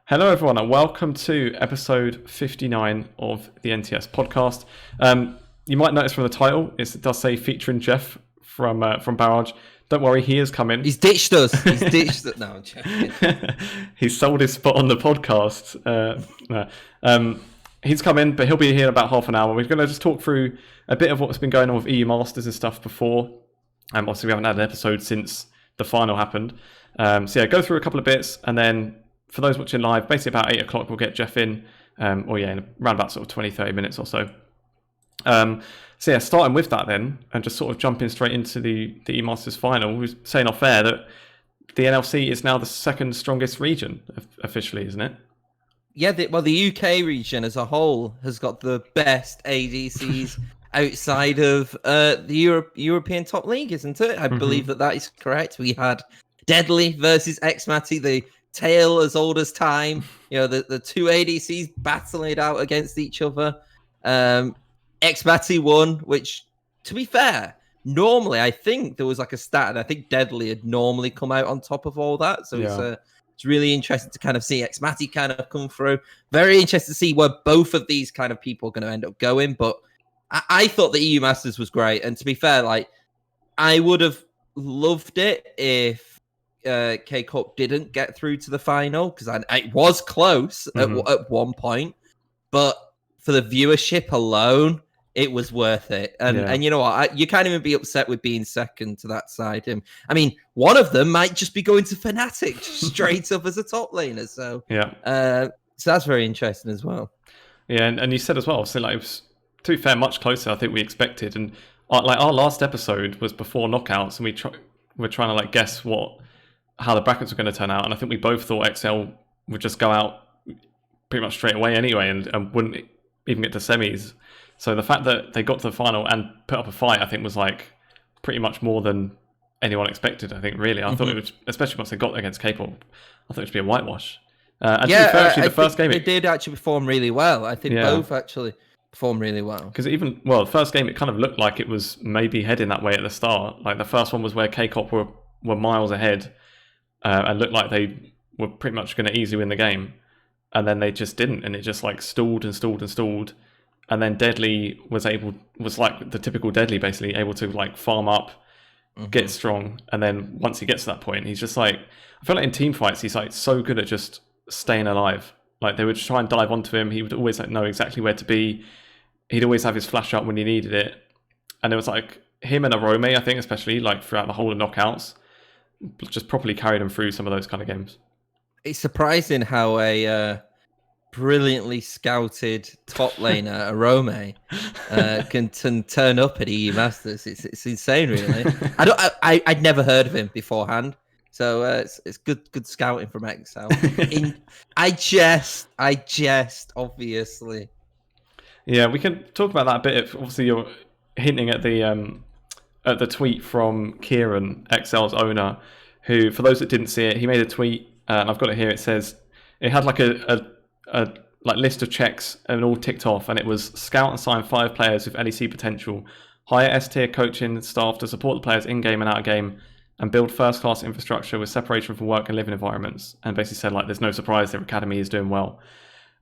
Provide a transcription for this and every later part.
Hello, everyone, and welcome to episode 59 of the NTS Podcast. You might notice from the title, it does say featuring Jeff from Barrage. Don't worry, he is coming. He's ditched us. He's ditched us. No, I'm joking. He sold his spot on the podcast. He's coming, but he'll be here in about half an hour. We're going to just talk through a bit of what's been going on with EU Masters and stuff before. Obviously, we haven't had an episode since the final happened. Go through a couple of bits, and then for those watching live, basically about 8 o'clock, we'll get Jeff in, in around about sort of 20, 30 minutes or so. Starting with that then, and just sort of jumping straight into the EU Masters final, we were saying off air that the NLC is now the second strongest region officially, isn't it? Yeah, the UK region as a whole has got the best ADCs outside of the European top league, isn't it? I believe that is correct. We had Deadly versus Xmati, the tale as old as time. You know, the two ADCs battling it out against each other. Xmati won, which, to be fair, normally I think there was like a stat, and I think Deadly had normally come out on top of all that. So it's really interesting to kind of see Xmati kind of come through. Very interested to see where both of these kind of people are going to end up going. But I thought the EU Masters was great, and to be fair, like I would have loved it if KCorp didn't get through to the final, because it was close at one point, but for the viewership alone, it was worth it. And you know what? You can't even be upset with being second to that side. I mean, one of them might just be going to Fnatic straight up as a top laner. So so that's very interesting as well. Yeah, and you said as well, so like it was, to be fair, much closer I think we expected. And our last episode was before knockouts, and we're trying to like guess how the brackets were going to turn out, and I think we both thought XL would just go out pretty much straight away anyway, and wouldn't even get to semis. So the fact that they got to the final and put up a fight, I think, was like pretty much more than anyone expected. I think really, I thought it was, especially once they got against KCorp, I thought it would be a whitewash. And to be fair, actually, the first game it did actually perform really well. I think both actually performed really well. Because the first game, it kind of looked like it was maybe heading that way at the start. Like the first one was where KCorp were miles ahead. And looked like they were pretty much going to easily win the game, and then they just didn't, and it just like stalled, and then Deadly was like the typical Deadly, basically able to like farm up, get strong, and then once he gets to that point, he's just like, I feel like in team fights he's like so good at just staying alive. Like they would just try and dive onto him, he would always like know exactly where to be, he'd always have his flash up when he needed it, and it was like him and Arome, I think, especially like throughout the whole of knockouts, just properly carried them through some of those kind of games. It's surprising how a brilliantly scouted top laner, Arome, can turn up at EU Masters. It's insane, really. I'd never heard of him beforehand, so it's good scouting from XL. I jest, obviously. Yeah, we can talk about that a bit. Obviously, you're hinting at the tweet from Kieran, XL's owner, who, for those that didn't see it, he made a tweet, and I've got it here. It says it had like a list of checks and all ticked off, and it was scout and sign 5 players with LEC potential, hire S-tier coaching staff to support the players in game and out of game, and build first-class infrastructure with separation from work and living environments. And basically said like, there's no surprise their academy is doing well.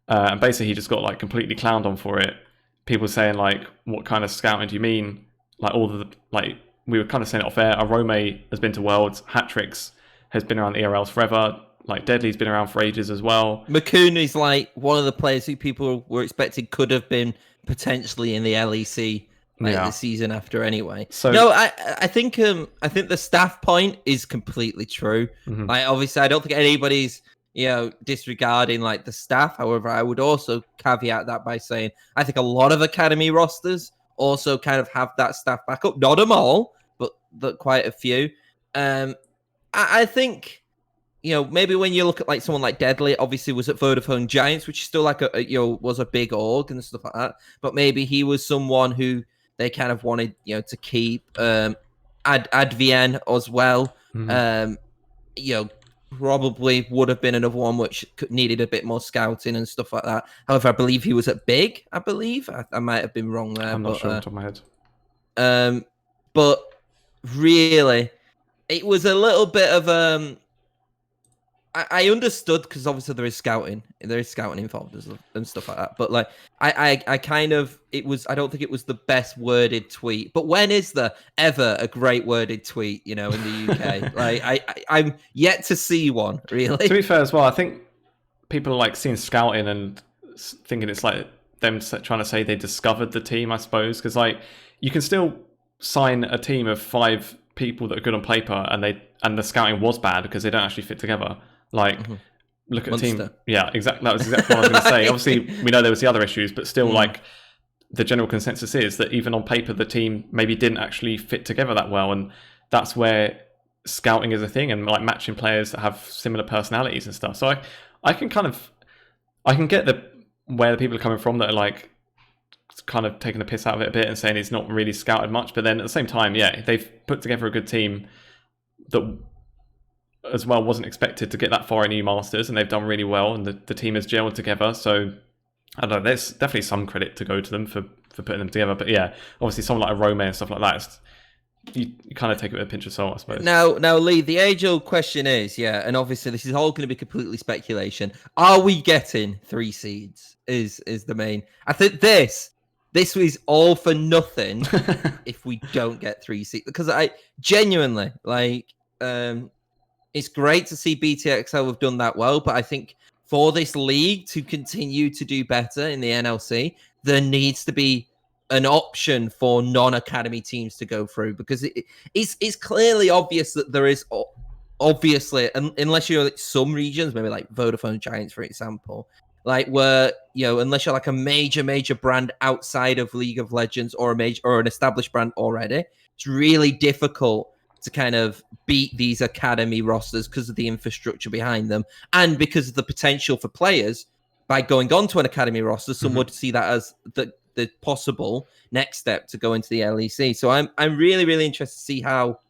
And basically he just got like completely clowned on for it. People saying like, what kind of scouting do you mean? Like all the we were kind of saying it off air. Arome has been to Worlds. Hatrix has been around ERLs forever. Like Deadly's been around for ages as well. Makun is like one of the players who people were expecting could have been potentially in the LEC the season after anyway. So no, I think the staff point is completely true. Like obviously, I don't think anybody's disregarding like the staff. However, I would also caveat that by saying I think a lot of academy rosters also kind of have that staff backup. Not them all, but quite a few. I think, maybe when you look at like someone like Deadly, obviously was at Vodafone Giants, which is still like was a big org and stuff like that. But maybe he was someone who they kind of wanted, to keep. Advien as well. Probably would have been another one which needed a bit more scouting and stuff like that. However, I believe he was at Big. I might have been wrong there. I'm not sure off the top of my head. But really, it was a little bit of I understood because obviously there is scouting involved and stuff like that. But like, I kind of, I don't think it was the best worded tweet. But when is there ever a great worded tweet, in the UK? Like, I'm yet to see one, really. To be fair as well, I think people are like seeing scouting and thinking it's like them trying to say they discovered the team, I suppose, because like you can still sign a team of 5 people that are good on paper, and the scouting was bad because they don't actually fit together. Like, look at the team. Yeah, exactly. That was exactly what I was going to say. Obviously, we know there was the other issues, but still, like, the general consensus is that even on paper, the team maybe didn't actually fit together that well, and that's where scouting is a thing, and like matching players that have similar personalities and stuff. So I can get where the people are coming from that are like kind of taking the piss out of it a bit and saying it's not really scouted much, but then at the same time, yeah, they've put together a good team that as well wasn't expected to get that far in EU Masters, and they've done really well, and the team has gelled together. So I don't know, there's definitely some credit to go to them for putting them together. But yeah, obviously someone like a Rome and stuff like that, you kind of take it with a pinch of salt, I suppose. Now, Lee, the age-old question is, and obviously this is all going to be completely speculation. Are we getting 3 seeds? Is the main? I think this was all for nothing if we don't get 3 seeds, because I genuinely like. It's great to see BTXL have done that well, but I think for this league to continue to do better in the NLC, there needs to be an option for non-academy teams to go through, because it's clearly obvious that there is, obviously, unless you're like some regions, maybe like Vodafone Giants, for example, like where, unless you're like a major brand outside of League of Legends or an established brand already, it's really difficult to kind of beat these academy rosters because of the infrastructure behind them, and because of the potential for players by going on to an academy roster. Some would see that as the possible next step to go into the LEC. So I'm really interested to see how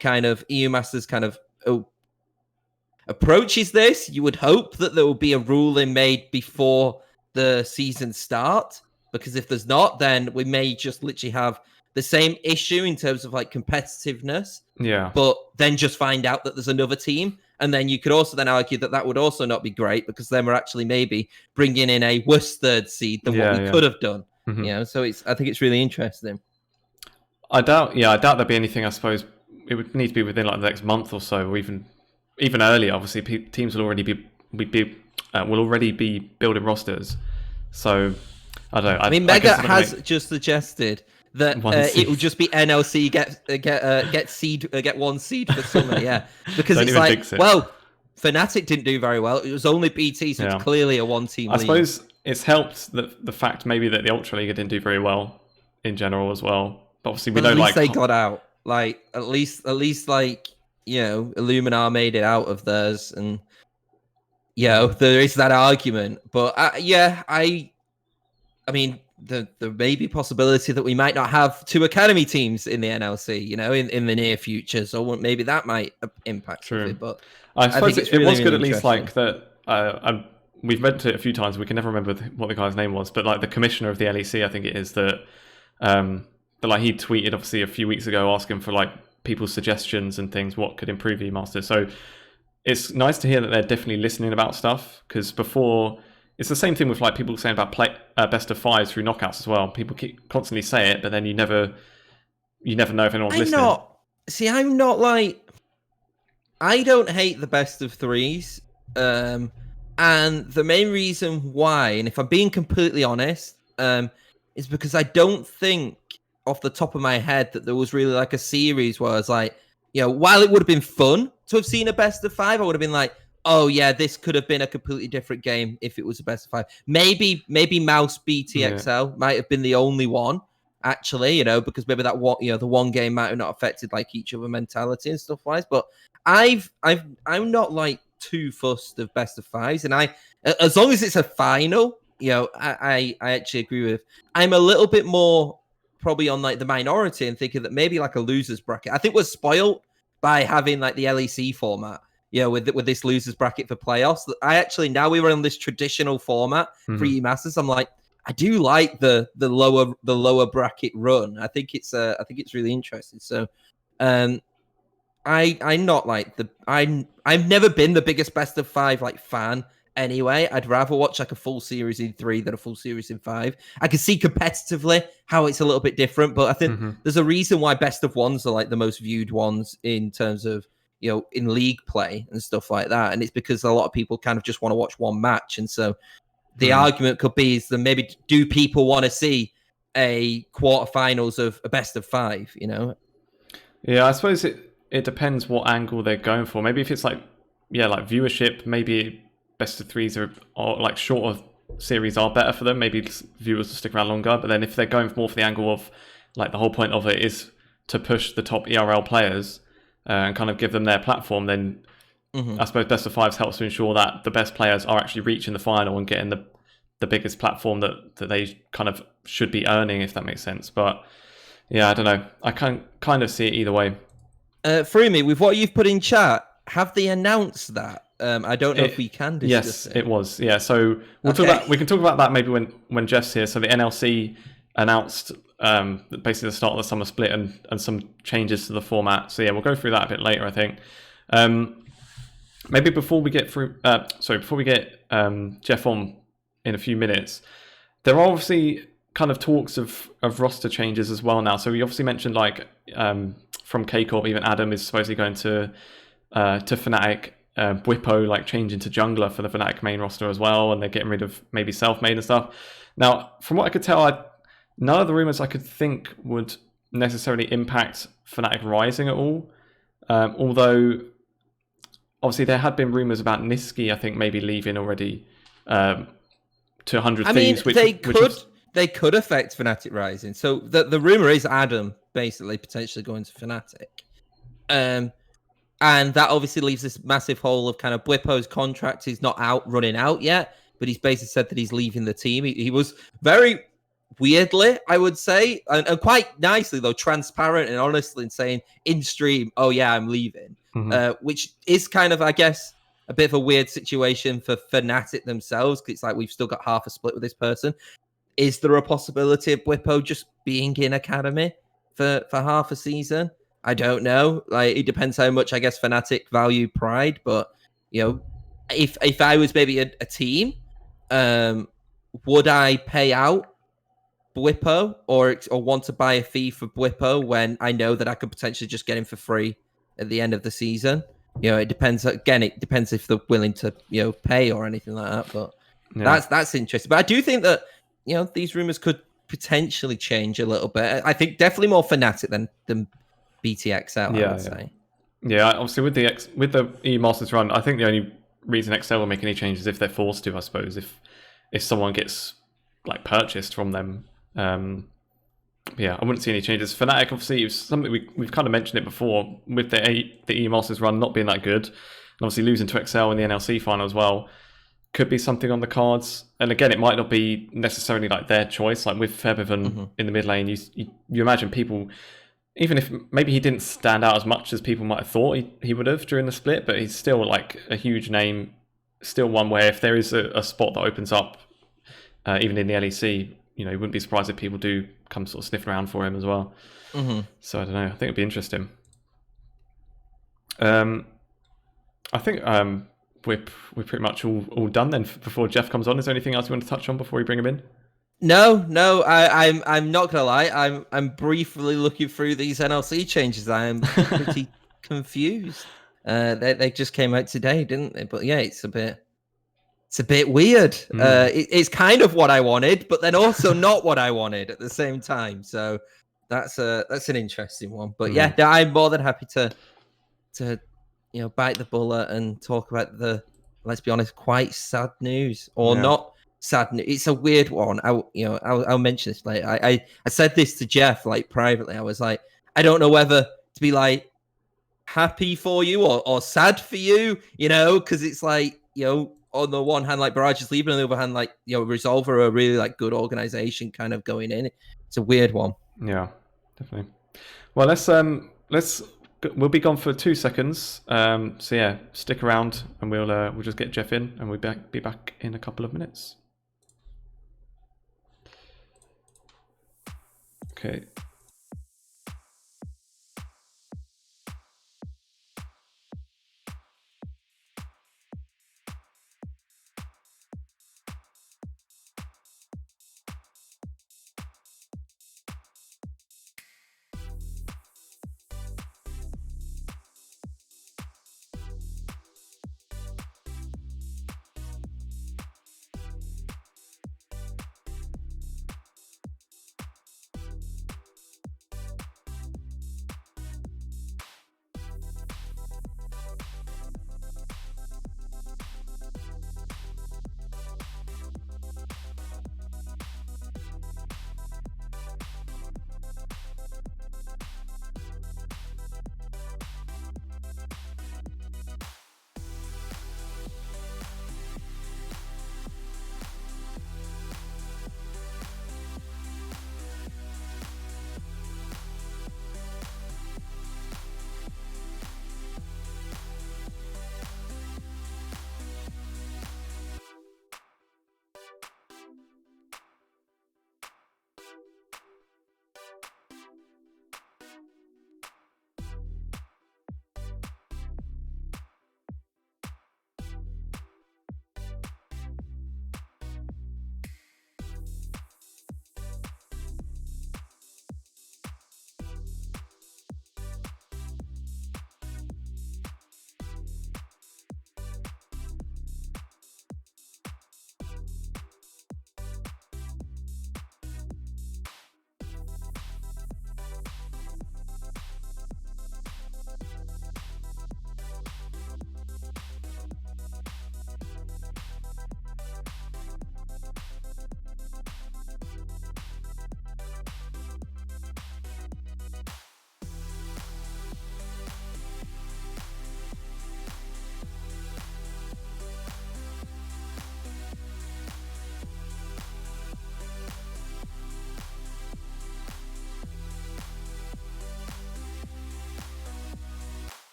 kind of EU Masters kind of approaches this. You would hope that there will be a ruling made before the season start, because if there's not, then we may just literally have the same issue in terms of like competitiveness, but then just find out that there's another team. And then you could also then argue that would also not be great, because then we're actually maybe bringing in a worse 3rd seed than what we could have done. So I think it's really interesting. I doubt there'd be anything. I suppose it would need to be within like the next month or so, or even earlier. Obviously, teams will already be building rosters. So I don't know. I mean, Mega has just suggested that it will just be NLC get 1 seed for summer, because it's like, well, Fnatic didn't do very well. It was only BT, so it's clearly a 1-team league. I suppose it's helped the fact maybe that the Ultra League didn't do very well in general as well. But obviously we know, at least they got out. Like at least like Illuminar made it out of theirs, and there is that argument. But I mean. There may be possibility that we might not have 2 academy teams in the NLC, in the near future. So maybe that might impact it. But I suppose it was good, at least, like that. We've mentioned it a few times. We can never remember what the guy's name was, but like the commissioner of the LEC, I think it is that. But like he tweeted obviously a few weeks ago asking for like people's suggestions and things, what could improve eMaster. So it's nice to hear that they're definitely listening about stuff, because before. It's the same thing with like people saying about best of 5s through knockouts as well. People constantly say it, but then you never know if anyone's listening. I'm not like, I don't hate the best of 3s, and the main reason why, and if I'm being completely honest, is because I don't think off the top of my head that there was really like a series where I was like, while it would have been fun to have seen a best of 5, I would have been like, oh yeah, this could have been a completely different game if it was a best of 5. Maybe Mouse BTXL might have been the only one, actually, because maybe that one, the one game might have not affected like each other mentality and stuff wise. But I'm not like too fussed of best of 5s, and as long as it's a final, I actually agree with. I'm a little bit more probably on like the minority and thinking that maybe like a losers bracket. I think we're spoiled by having like the LEC format. With this losers bracket for playoffs. I actually, now we were on this traditional format for EU Masters, I'm like, I do like the lower bracket run. I think it's really interesting. So I'm not like I've never been the biggest best of 5 like fan anyway. I'd rather watch like a full series in 3 than a full series in 5. I can see competitively how it's a little bit different, but I think there's a reason why best of 1s are like the most viewed ones in terms of, you know, in league play and stuff like that. And it's because a lot of people kind of just want to watch one match. And so the argument could be is that maybe do people want to see a quarterfinals of a best of 5, you know? Yeah, I suppose it depends what angle they're going for. Maybe if it's like viewership, maybe best of 3s or like shorter series are better for them. Maybe viewers will stick around longer. But then if they're going more for the angle of like the whole point of it is to push the top ERL players and kind of give them their platform, then I suppose best of 5s helps to ensure that the best players are actually reaching the final and getting the biggest platform that they kind of should be earning, if that makes sense. But yeah, I don't know. I can kind of see it either way. Through me, with what you've put in chat, have they announced that? I don't know if we can discuss it. Yes, it was. Yeah, so we can talk about that maybe when Jeff's here. So the NLC announced basically the start of the summer split and some changes to the format. So yeah, we'll go through that a bit later, I think. Maybe before we get Jeff on in a few minutes, there are obviously kind of talks of roster changes as well now. So we obviously mentioned like from KCorp, even Adam is supposedly going to Fnatic. Bwipo like changing to jungler for the Fnatic main roster as well, and they're getting rid of maybe self-made and stuff. Now, from what I could tell, none of the rumors I could think would necessarily impact Fnatic Rising at all. Although, obviously, there had been rumors about Niski, I think, maybe leaving already to 100 Thieves. They could affect Fnatic Rising. So the rumor is Adam basically potentially going to Fnatic. And that obviously leaves this massive hole of kind of Bwipo's contract is not running out yet, but he's basically said that he's leaving the team. He was very weirdly, I would say, and quite nicely though, transparent and honestly in saying in stream, oh yeah, I'm leaving, which is kind of, I guess, a bit of a weird situation for Fnatic themselves, because it's like we've still got half a split with this person. Is there a possibility of Bwipo just being in Academy for half a season? I don't know. Like, it depends how much, I guess, Fnatic value Pride. But, you know, if I was maybe a team, would I pay out Bwipo or want to buy a fee for Bwipo when I know that I could potentially just get him for free at the end of the season? You know, it depends. Again, it depends if they're willing to, you know, pay or anything like that. But that's interesting. But I do think that, you know, these rumors could potentially change a little bit. I think definitely more Fnatic than BTXL, I would say. Yeah, obviously with the EU Masters run, I think the only reason XL will make any changes is if they're forced to, I suppose. If someone gets like purchased from them. I wouldn't see any changes. Fnatic, obviously, it's something we've kind of mentioned it before with the EU Masters run not being that good, and obviously losing to XL in the NLC final as well. Could be something on the cards, and again, it might not be necessarily like their choice. Like with Febiven in the mid lane, you imagine people, even if maybe he didn't stand out as much as people might have thought he would have during the split, but he's still like a huge name. Still one where if there is a spot that opens up, even in the LEC, you know, you wouldn't be surprised if people do come sort of sniffing around for him as well. So I don't know. I think it'd be interesting. I think we're pretty much all done then. Before Jeff comes on, is there anything else you want to touch on before we bring him in? No. I'm not gonna lie. I'm briefly looking through these NLC changes. I'm pretty confused. They just came out today, didn't they? But yeah, it's a bit weird. It's kind of what I wanted, but then also not what I wanted at the same time. So that's an interesting one. But yeah, I'm more than happy to you know, bite the bullet and talk about the, let's be honest, quite sad news or not sad news. It's a weird one. I'll mention this later. I said this to Jeff like privately. I was like, I don't know whether to be like happy for you or sad for you, you know, because it's like, you know, on the one hand, like Barrage is leaving, on the other hand, like, you know, Resolve are a really like good organization kind of going in. It's a weird one. Yeah, definitely. Well, we'll be gone for 2 seconds. So yeah, stick around and we'll just get Jeff in and we'll be back in a couple of minutes. Okay.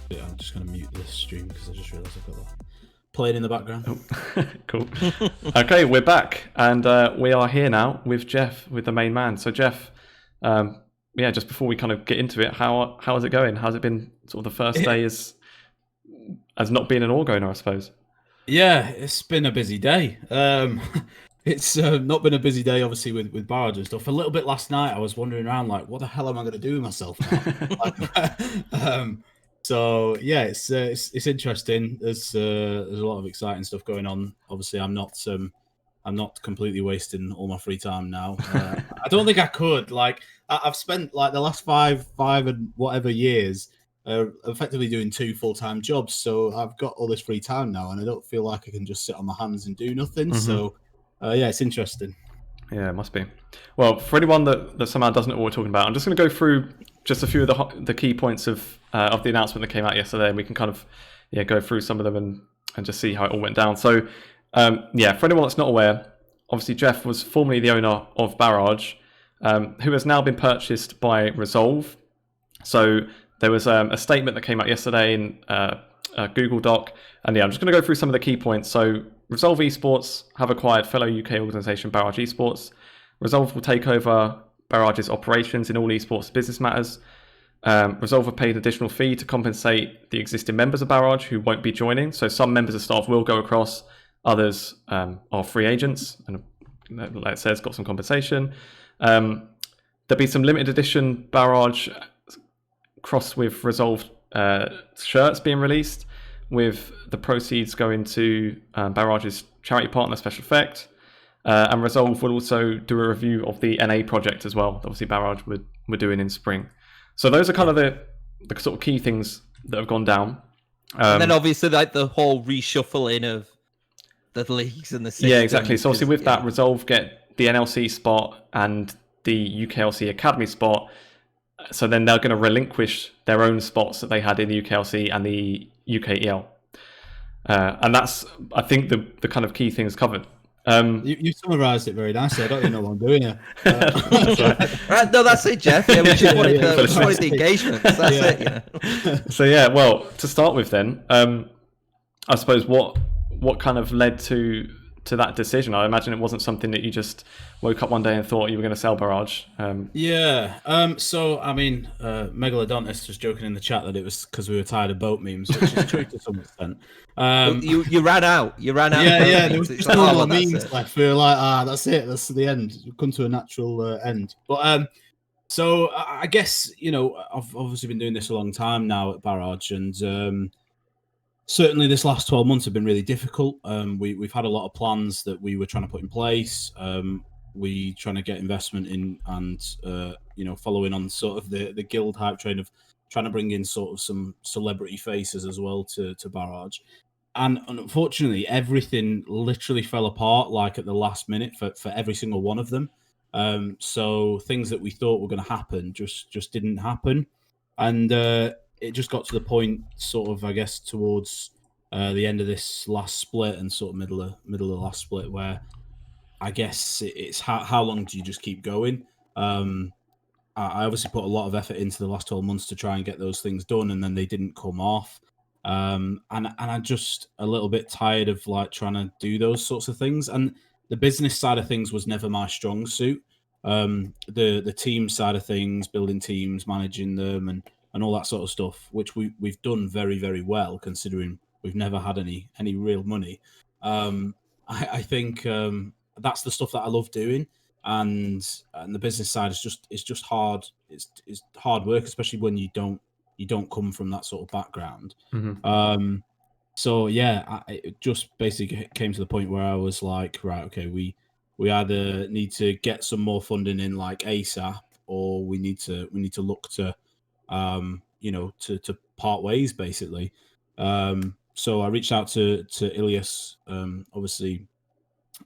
Yeah, I'm just going to mute this stream because I just realised I've got that playing in the background. Oh, cool. Okay, we're back, and we are here now with Jeff, with the main man. So Jeff, just before we kind of get into it, how is it going? How's it been? Sort of the first day as not being an org owner, I suppose. Yeah, it's been a busy day. It's not been a busy day, obviously, with Barrage and stuff. A little bit last night, I was wandering around like, what the hell am I going to do with myself now? So yeah, it's interesting. There's a lot of exciting stuff going on. Obviously, I'm not completely wasting all my free time now. I don't think I could. Like, I've spent like the last five and whatever years effectively doing 2 full-time jobs. So I've got all this free time now, and I don't feel like I can just sit on my hands and do nothing. Mm-hmm. So it's interesting. Yeah, it must be. Well, for anyone that somehow doesn't know what we're talking about, I'm just going to go through just a few of the key points of the announcement that came out yesterday, and we can kind of go through some of them and just see how it all went down. So for anyone that's not aware, obviously Jeff was formerly the owner of Barrage, who has now been purchased by Resolve. So there was a statement that came out yesterday in a Google Doc, and I'm just going to go through some of the key points. So Resolve Esports have acquired fellow UK organisation Barrage Esports. Resolve will take over Barrage's operations in all esports business matters. Resolve have paid an additional fee to compensate the existing members of Barrage who won't be joining. So some members of staff will go across, others are free agents, and like it says, got some compensation. There'll be some limited edition Barrage crossed with Resolve shirts being released, with the proceeds going to Barrage's charity partner Special Effect. And Resolve will also do a review of the NA project as well, that obviously Barrage were doing in spring. So those are kind of the sort of key things that have gone down. And then obviously like the whole reshuffling of the leagues and the system. Yeah, exactly. So obviously with that, Resolve get the NLC spot and the UKLC Academy spot. So then they're going to relinquish their own spots that they had in the UKLC and the UKEL. And that's, I think, the kind of key things covered. You summarised it very nicely. I don't even know what I'm doing here. Right, no, that's it, Jeff. Yeah, we just wanted the engagement. That's it. Yeah. So well, to start with, then, I suppose what kind of led to that decision? I imagine it wasn't something that you just woke up one day and thought you were going to sell Barrage. So I mean, Megalodontist was joking in the chat that it was because we were tired of boat memes, which is true to some extent. You ran out. Yeah. There was just no more memes left. We were like, that's it. That's the end. We've come to a natural end. But so I guess I've obviously been doing this a long time now at Barrage, and certainly this last 12 months have been really difficult. We've had a lot of plans that we were trying to put in place. We trying to get investment in, and following on sort of the guild hype train of trying to bring in sort of some celebrity faces as well to Barrage. And unfortunately, everything literally fell apart like at the last minute for every single one of them. So things that we thought were going to happen just didn't happen. And it just got to the point sort of, I guess, towards the end of this last split and sort of middle of the last split, where I guess it's how long do you just keep going? I obviously put a lot of effort into the last 12 months to try and get those things done, and then they didn't come off. And I'm just a little bit tired of like trying to do those sorts of things. And the business side of things was never my strong suit. The team side of things, building teams, managing them, and all that sort of stuff, which we've done very, very well, considering we've never had any real money. I think that's the stuff that I love doing, and the business side is just hard. It's hard work, especially when you don't come from that sort of background. Mm-hmm. So yeah, it just basically came to the point where I was like, right, okay, we either need to get some more funding in like ASAP, or we need to look to to part ways basically. So I reached out to Ilias. Obviously,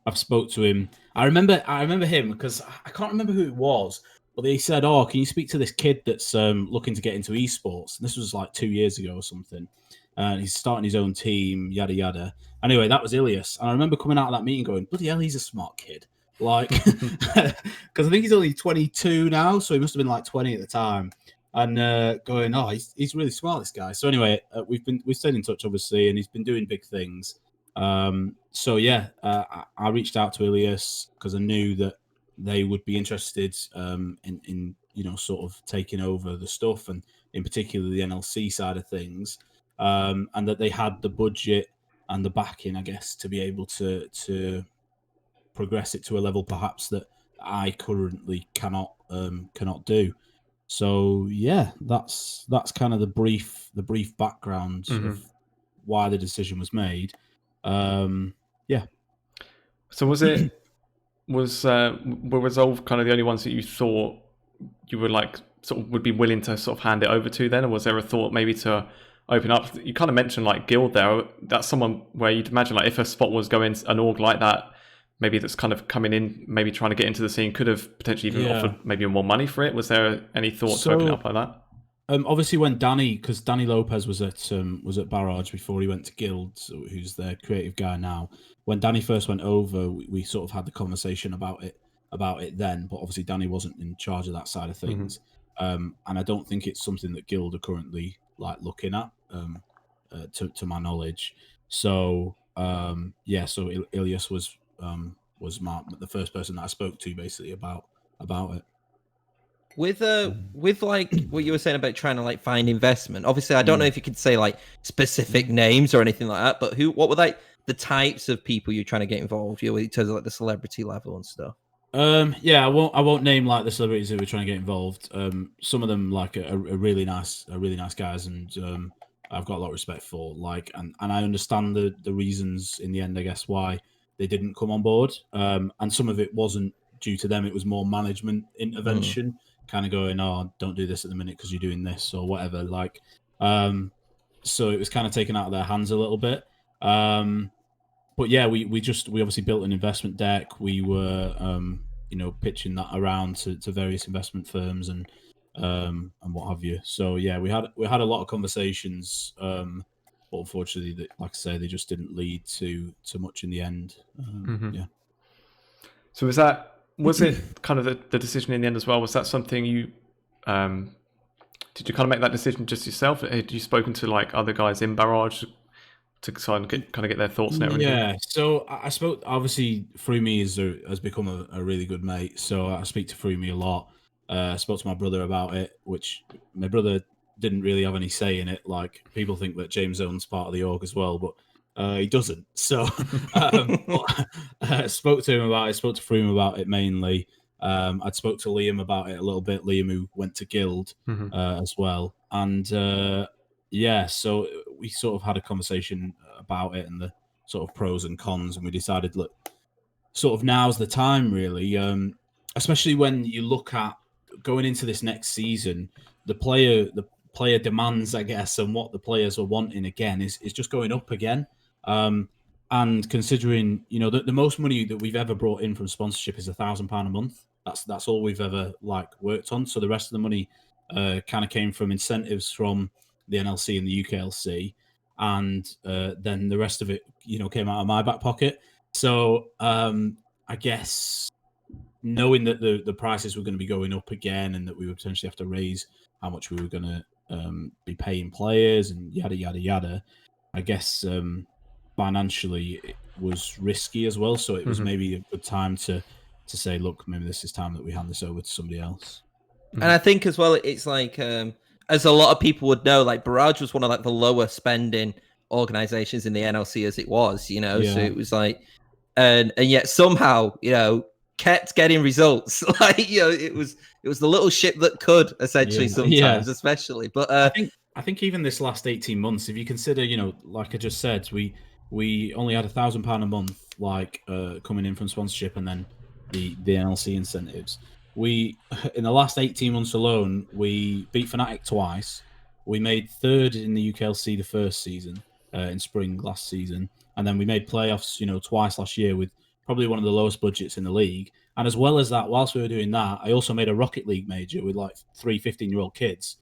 I've spoke to him. I remember him because I can't remember who it was, but they said, "Oh, can you speak to this kid that's looking to get into esports?" And this was like 2 years ago or something. And he's starting his own team, yada yada. Anyway, that was Ilias, and I remember coming out of that meeting going, "Bloody hell, he's a smart kid!" Like, because I think he's only 22 now, so he must have been like 20 at the time. and going, oh, he's really smart, this guy. So anyway, we've stayed in touch, obviously, and he's been doing big things. So yeah, I reached out to Ilias because I knew that they would be interested in sort of taking over the stuff, and in particular the NLC side of things, and that they had the budget and the backing, I guess, to be able to progress it to a level perhaps that I currently cannot do. So yeah, that's kind of the brief background of why the decision was made. Yeah. So were Resolve kind of the only ones that you thought you were like sort of would be willing to sort of hand it over to then, or was there a thought maybe to open up? You kind of mentioned like Guild there. That's someone where you'd imagine like if a spot was going an org like that, maybe that's kind of coming in, maybe trying to get into the scene, could have potentially even offered maybe more money for it. Was there any thought to open it up like that? Obviously, when Danny Lopez was at Barrage before he went to Guild, who's their creative guy now. When Danny first went over, we sort of had the conversation about it then. But obviously, Danny wasn't in charge of that side of things, and I don't think it's something that Guild are currently like looking at, to my knowledge. So so Ilias was the first person that I spoke to basically about it. With like what you were saying about trying to like find investment, obviously I don't know if you could say like specific names or anything like that, but what were like the types of people you're trying to get involved in terms of like the celebrity level and stuff? I won't name like the celebrities who were trying to get involved. Some of them like are really nice guys, and I've got a lot of respect for, like, and I understand the reasons in the end, I guess, why they didn't come on board. And some of it wasn't due to them, it was more management intervention. Kind of going, oh, don't do this at the minute because you're doing this or whatever. Like, so it was kind of taken out of their hands a little bit. But yeah, we obviously built an investment deck. We were, pitching that around to various investment firms and what have you. So yeah, we had a lot of conversations. But unfortunately, like I say, they just didn't lead to much in the end. Yeah. So was it kind of the decision in the end as well? Was that something you did you kind of make that decision just yourself? Had you spoken to like other guys in Barrage to kind of get their thoughts and everything? Yeah, so I spoke. Obviously, Frumi has become a really good mate. So I speak to Frumi a lot. I spoke to my brother about it, which my brother didn't really have any say in it. Like, people think that James owns part of the org as well, but he doesn't. So I spoke to him about it. Spoke to Frumi about it mainly. I'd spoke to Liam about it a little bit. Liam, who went to Guild as well, and so we sort of had a conversation about it and the sort of pros and cons, and we decided, look, sort of now's the time, really, especially when you look at going into this next season, the player demands, I guess, and what the players are wanting again is just going up again. And considering, the most money that we've ever brought in from sponsorship is £1,000 a month. That's all we've ever worked on. So the rest of the money kind of came from incentives from the NLC and the UKLC, and then the rest of it, came out of my back pocket. So I guess knowing that the prices were going to be going up again, and that we would potentially have to raise how much we were going to be paying players and yada yada yada, I guess financially it was risky as well. So it was maybe a good time to say, look, maybe this is time that we hand this over to somebody else. And I think as well, it's like, as a lot of people would know, like Barrage was one of like the lower spending organizations in the NLC as it was, so it was like, and yet somehow, kept getting results. Like, it was the little ship that could, essentially, sometimes, especially. But I think even this last 18 months, if you consider, like I just said, we only had £1,000 a month, coming in from sponsorship, and then the NLC incentives. We, in the last 18 months alone, we beat Fnatic twice. We made third in the UKLC the first season, in spring last season. And then we made playoffs, twice last year with probably one of the lowest budgets in the league. And as well as that, whilst we were doing that, I also made a Rocket League major with 3 15-year-old kids.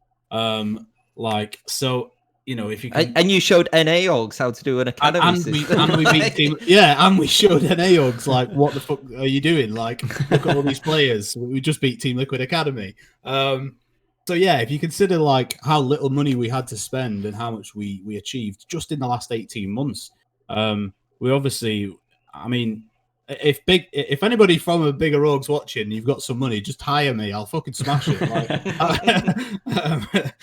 So, if you can... And you showed NA Orgs how to do an academy and we beat team... Yeah, and we showed NA Orgs, what the fuck are you doing? Look at all these players. We just beat Team Liquid Academy. So So yeah, if you consider like how little money we had to spend and how much we achieved just in the last 18 months, we obviously, I mean, if anybody from a bigger org's watching, you've got some money, just hire me. I'll fucking smash it. Like,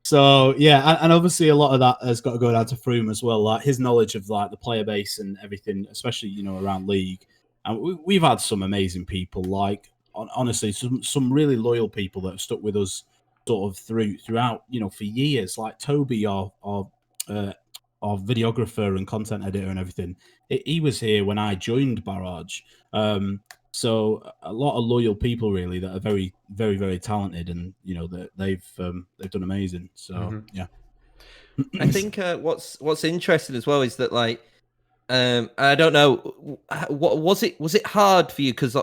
so yeah, and obviously a lot of that has got to go down to Froome as well. Like his knowledge of like the player base and everything, especially around league. And we've had some amazing people, like honestly, some really loyal people that have stuck with us sort of throughout, for years. Like Toby, our videographer and content editor and everything. He was here when I joined Barrage. So a lot of loyal people really that are very, very, very talented, and they've done amazing. So yeah. I think what's interesting as well is that like I don't know, what was it hard for you, because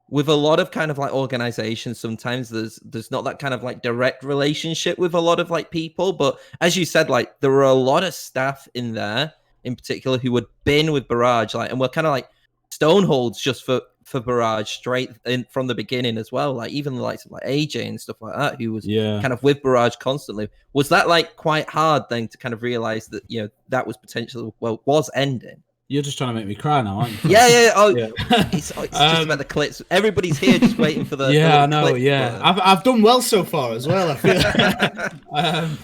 with a lot of kind of like organizations, sometimes there's not that kind of like direct relationship with a lot of like people, but as you said, like there were a lot of staff in there in particular who had been with Barrage, like, and were kind of like stoneholds just for Barrage straight in from the beginning as well, like even the likes of like AJ and stuff like that, who was kind of with Barrage constantly. Was that like quite hard then to kind of realize that that was potentially was ending? You're just trying to make me cry now, aren't you? Yeah. Oh, yeah. It's just about the clips. Everybody's here just waiting for the. Yeah, I know. Yeah, I've done well so far as well, I feel.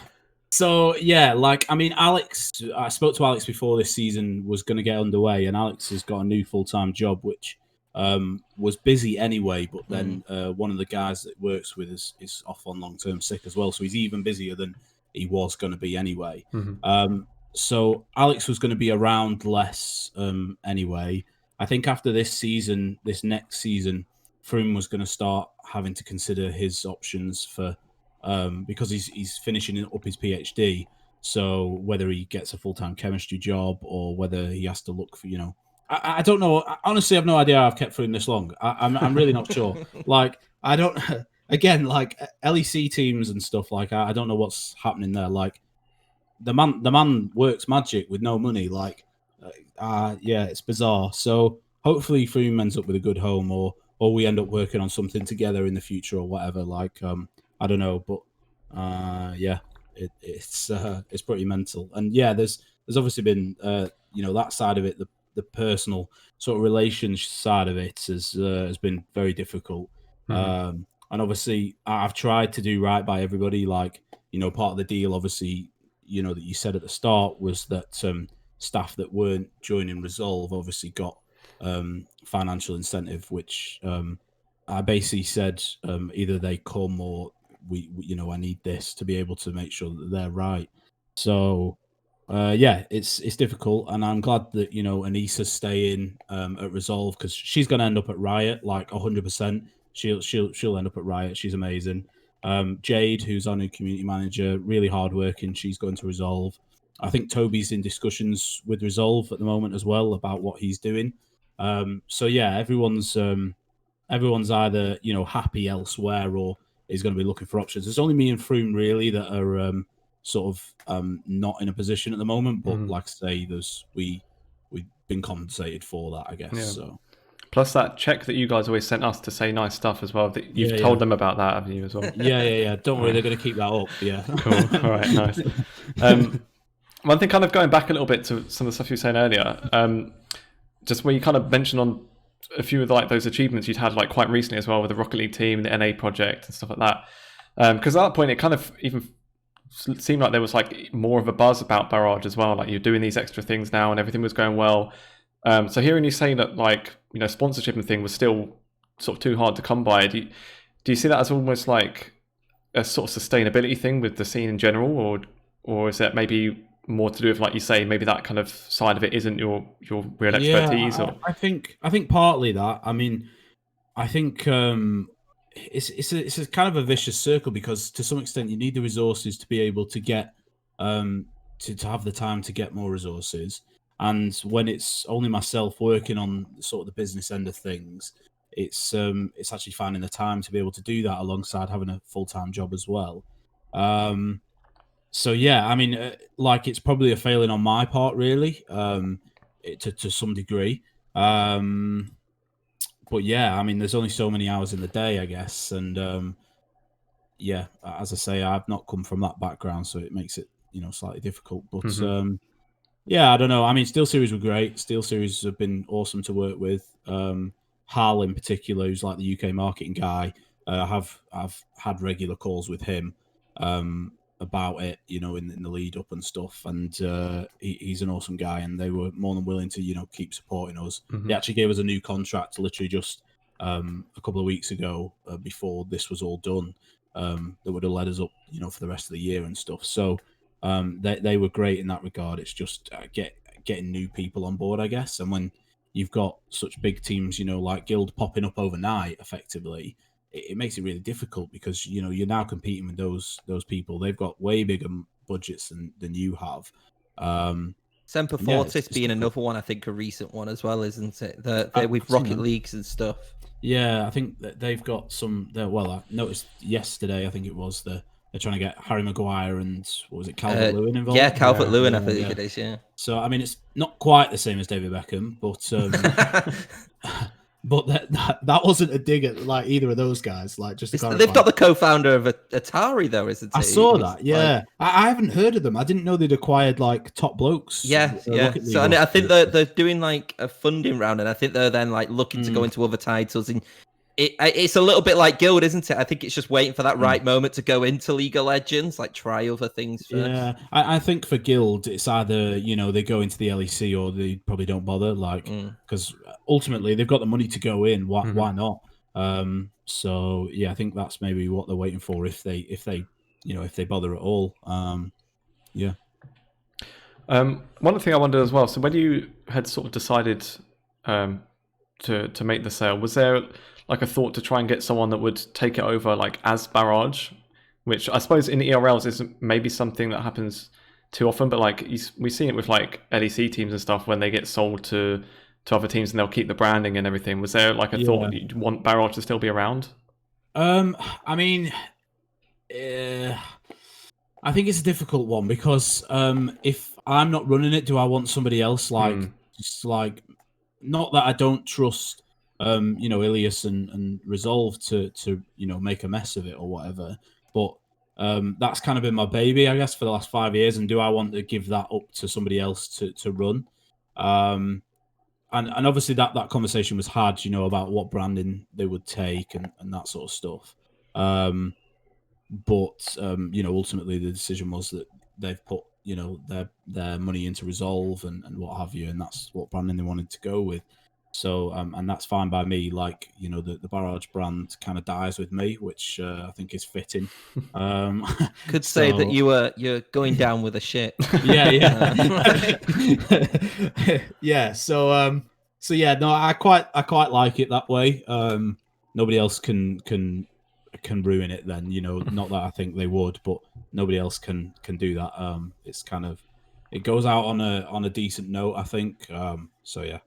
So yeah, like I mean, Alex. I spoke to Alex before this season was going to get underway, and Alex has got a new full-time job, which was busy anyway. But then one of the guys that works with us is off on long-term sick as well, so he's even busier than he was going to be anyway. So Alex was going to be around less anyway. I think after this next season, Froome was going to start having to consider his options for because he's finishing up his PhD. So whether he gets a full-time chemistry job or whether he has to look for, I don't know. Honestly, I have no idea how I've kept Froome this long. I'm really not sure. Like, I don't. Again, like LEC teams and stuff. Like, I don't know what's happening there. Like. The man works magic with no money. Like, yeah, it's bizarre. So hopefully Froome ends up with a good home, or we end up working on something together in the future or whatever. Like, I don't know, but yeah, it's pretty mental. And yeah, there's obviously been that side of it, the personal sort of relationship side of it has been very difficult. And obviously I've tried to do right by everybody. Like, part of the deal, obviously. That you said at the start was that staff that weren't joining Resolve obviously got financial incentive, which I basically said either they come or we I need this to be able to make sure that they're right. So yeah, it's difficult, and I'm glad that Anissa's staying at Resolve, because she's going to end up at Riot, like 100%. She'll end up at Riot. She's amazing. Jade, who's our new community manager, really hardworking. She's going to Resolve. I think Toby's in discussions with Resolve at the moment as well about what he's doing. So yeah, everyone's either happy elsewhere or is going to be looking for options. There's only me and Froome really that are sort of not in a position at the moment. But like I say, we've been compensated for that, I guess. Yeah. So. Plus that check that you guys always sent us to say nice stuff as well. That you've told them about that, haven't you, as well? Yeah. Don't worry, they're going to keep that up. Yeah. Cool. All right, nice. One thing, kind of going back a little bit to some of the stuff you were saying earlier, just where you kind of mentioned on a few of like those achievements you'd had like quite recently as well with the Rocket League team, the NA project and stuff like that. Because at that point, it kind of even seemed like there was like more of a buzz about Barrage as well. Like you're doing these extra things now and everything was going well. So hearing you saying that, like, sponsorship and thing was still sort of too hard to come by, do you see that as almost like a sort of sustainability thing with the scene in general, or is that maybe more to do with, like you say, maybe that kind of side of it isn't your real expertise? Yeah, I think partly that. I mean, I think it's a kind of a vicious circle, because to some extent you need the resources to be able to get to have the time to get more resources. And when it's only myself working on sort of the business end of things, it's actually finding the time to be able to do that alongside having a full-time job as well. So yeah, I mean, like it's probably a failing on my part, really, to some degree. But yeah, I mean, there's only so many hours in the day, I guess, and yeah, as I say, I've not come from that background, so it makes it slightly difficult. But yeah, I don't know. I mean, Steel Series were great. Steel Series have been awesome to work with. Hal in particular, who's like the UK marketing guy, I've had regular calls with him about it, in the lead up and stuff. And he's an awesome guy, and they were more than willing to, keep supporting us. They actually gave us a new contract literally just a couple of weeks ago before this was all done. That would have led us up, for the rest of the year and stuff. So they were great in that regard. It's just getting new people on board, I guess. And when you've got such big teams, like Guild popping up overnight, effectively, it makes it really difficult because you're now competing with those people. They've got way bigger budgets than you have. Semper Fortis being another one, I think a recent one as well, isn't it? They're with Rocket Leagues and stuff. Yeah, I think that they've got some. Well, I noticed yesterday, I think it was they're trying to get Harry Maguire and what was it, Calvert-Lewin involved? Yeah, Calvert-Lewin, I think it is. Yeah. So I mean, it's not quite the same as David Beckham, but but that wasn't a dig at like either of those guys. Like just they've got the co-founder of Atari though, isn't it? I saw that. Yeah, I haven't heard of them. I didn't know they'd acquired like Top Blokes. Yeah. So I think they're doing like a funding round, and I think they're then like looking to go into other titles. And it's a little bit like Guild, isn't it? I think it's just waiting for that right moment to go into League of Legends, like try other things first. Yeah, I think for Guild, it's either they go into the LEC or they probably don't bother, like because ultimately they've got the money to go in. Why not? So yeah, I think that's maybe what they're waiting for if they bother at all. Yeah. One thing I wondered as well. So when you had sort of decided to make the sale, was there like a thought to try and get someone that would take it over like as Barrage, which I suppose in ERLs is maybe something that happens too often, but like we've seen it with like LEC teams and stuff when they get sold to other teams and they'll keep the branding and everything. Was there like a thought that you'd want Barrage to still be around? I mean, I think it's a difficult one because if I'm not running it, do I want somebody else just like, not that I don't trust Ilias and Resolve to make a mess of it or whatever, but that's kind of been my baby, I guess, for the last 5 years. And do I want to give that up to somebody else to run? And obviously that conversation was had, about what branding they would take and that sort of stuff. But ultimately the decision was that they've put their money into Resolve and what have you, and that's what branding they wanted to go with. So and that's fine by me. Like the Barrage brand kind of dies with me, which I think is fitting. Could say that you're going down with a shit. Yeah. Yeah. So yeah, no, I quite like it that way. Nobody else can ruin it then, not that I think they would, but nobody else can do that. It's kind of, it goes out on a decent note, I think. So yeah.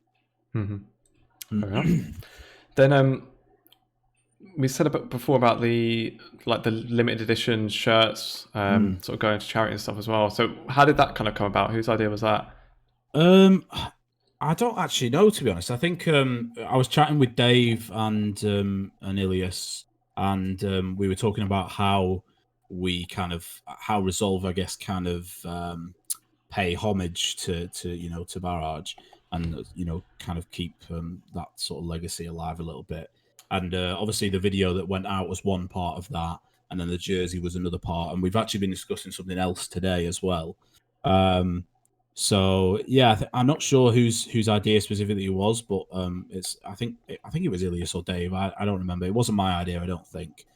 Fair enough. Then we said before about the limited edition shirts sort of going to charity and stuff as well. So how did that kind of come about? Whose idea was that? I don't actually know, to be honest. I think I was chatting with Dave and Ilias, and we were talking about how Resolve, I guess, kind of pay homage to Barrage, and kind of keep that sort of legacy alive a little bit. And obviously the video that went out was one part of that, and then the jersey was another part. And we've actually been discussing something else today as well. So yeah, I'm not sure whose idea specifically it was, but I think it was Ilias or Dave. I don't remember. It wasn't my idea, I don't think.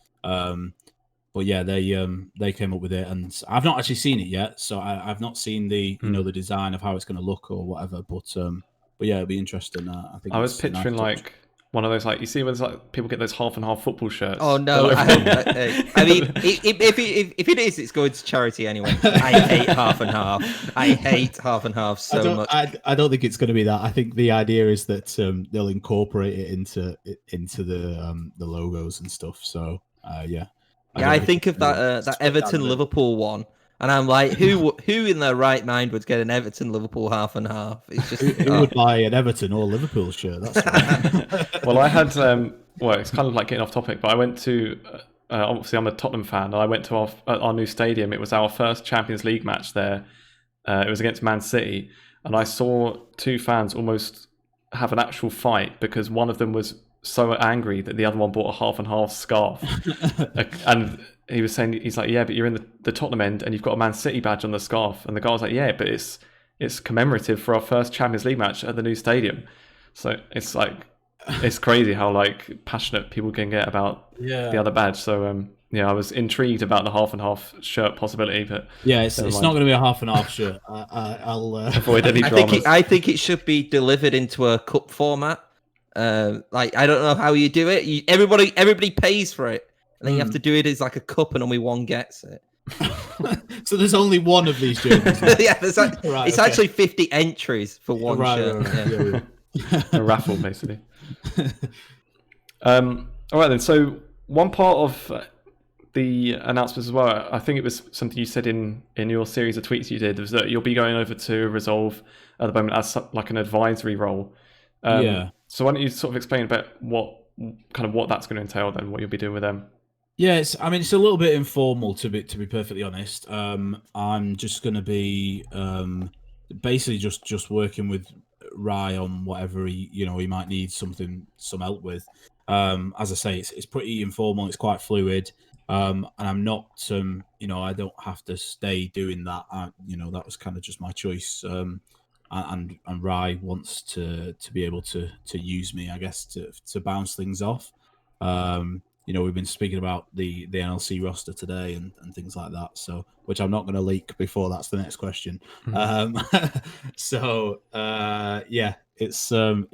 But yeah, they came up with it, and I've not actually seen it yet, so I've not seen the the design of how it's going to look or whatever. But yeah, it'll be interesting. I think I was picturing like one of those, like you see when like people get those half and half football shirts. Oh no! I mean, if it is, it's going to charity anyway. I hate half and half. I hate half and half so much. I don't think it's going to be that. I think the idea is that they'll incorporate it into the logos and stuff. So yeah. Yeah, I think of that Everton Liverpool one, and I'm like, who in their right mind would get an Everton Liverpool half and half? It's just who would buy an Everton or Liverpool shirt? That's right. Well, I had well, it's kind of like getting off topic, but I went to obviously I'm a Tottenham fan, and I went to our new stadium. It was our first Champions League match there. It was against Man City, and I saw two fans almost have an actual fight because one of them was so angry that the other one bought a half and half scarf. And he was saying, he's like, yeah, but you're in the Tottenham end and you've got a Man City badge on the scarf. And the guy was like, yeah, but it's commemorative for our first Champions League match at the new stadium. So it's like, it's crazy how like passionate people can get about the other badge. So I was intrigued about the half and half shirt possibility, but it's not going to be a half and half shirt. I'll avoid any dramas. I think it should be delivered into a cup format. Like I don't know how you do it. Everybody pays for it, and then you have to do it as like a cup, and only one gets it. So there's only one of these jerseys. It's actually 50 entries for one shirt. A raffle, basically. All right then. So one part of the announcements as well, I think it was something you said in your series of tweets you did, was that you'll be going over to Resolve at the moment as like an advisory role. So why don't you sort of explain about what that's going to entail then, what you'll be doing with them? Yeah, it's a little bit informal to be perfectly honest. I'm just going to be basically just working with Rye on whatever he might need some help with. As I say, it's pretty informal. It's quite fluid, and I'm not I don't have to stay doing that. That was kind of just my choice. And Rye wants to be able to use me, I guess, to bounce things off. We've been speaking about the NLC roster today and things like that. So, which I'm not going to leak before that's the next question. Mm-hmm.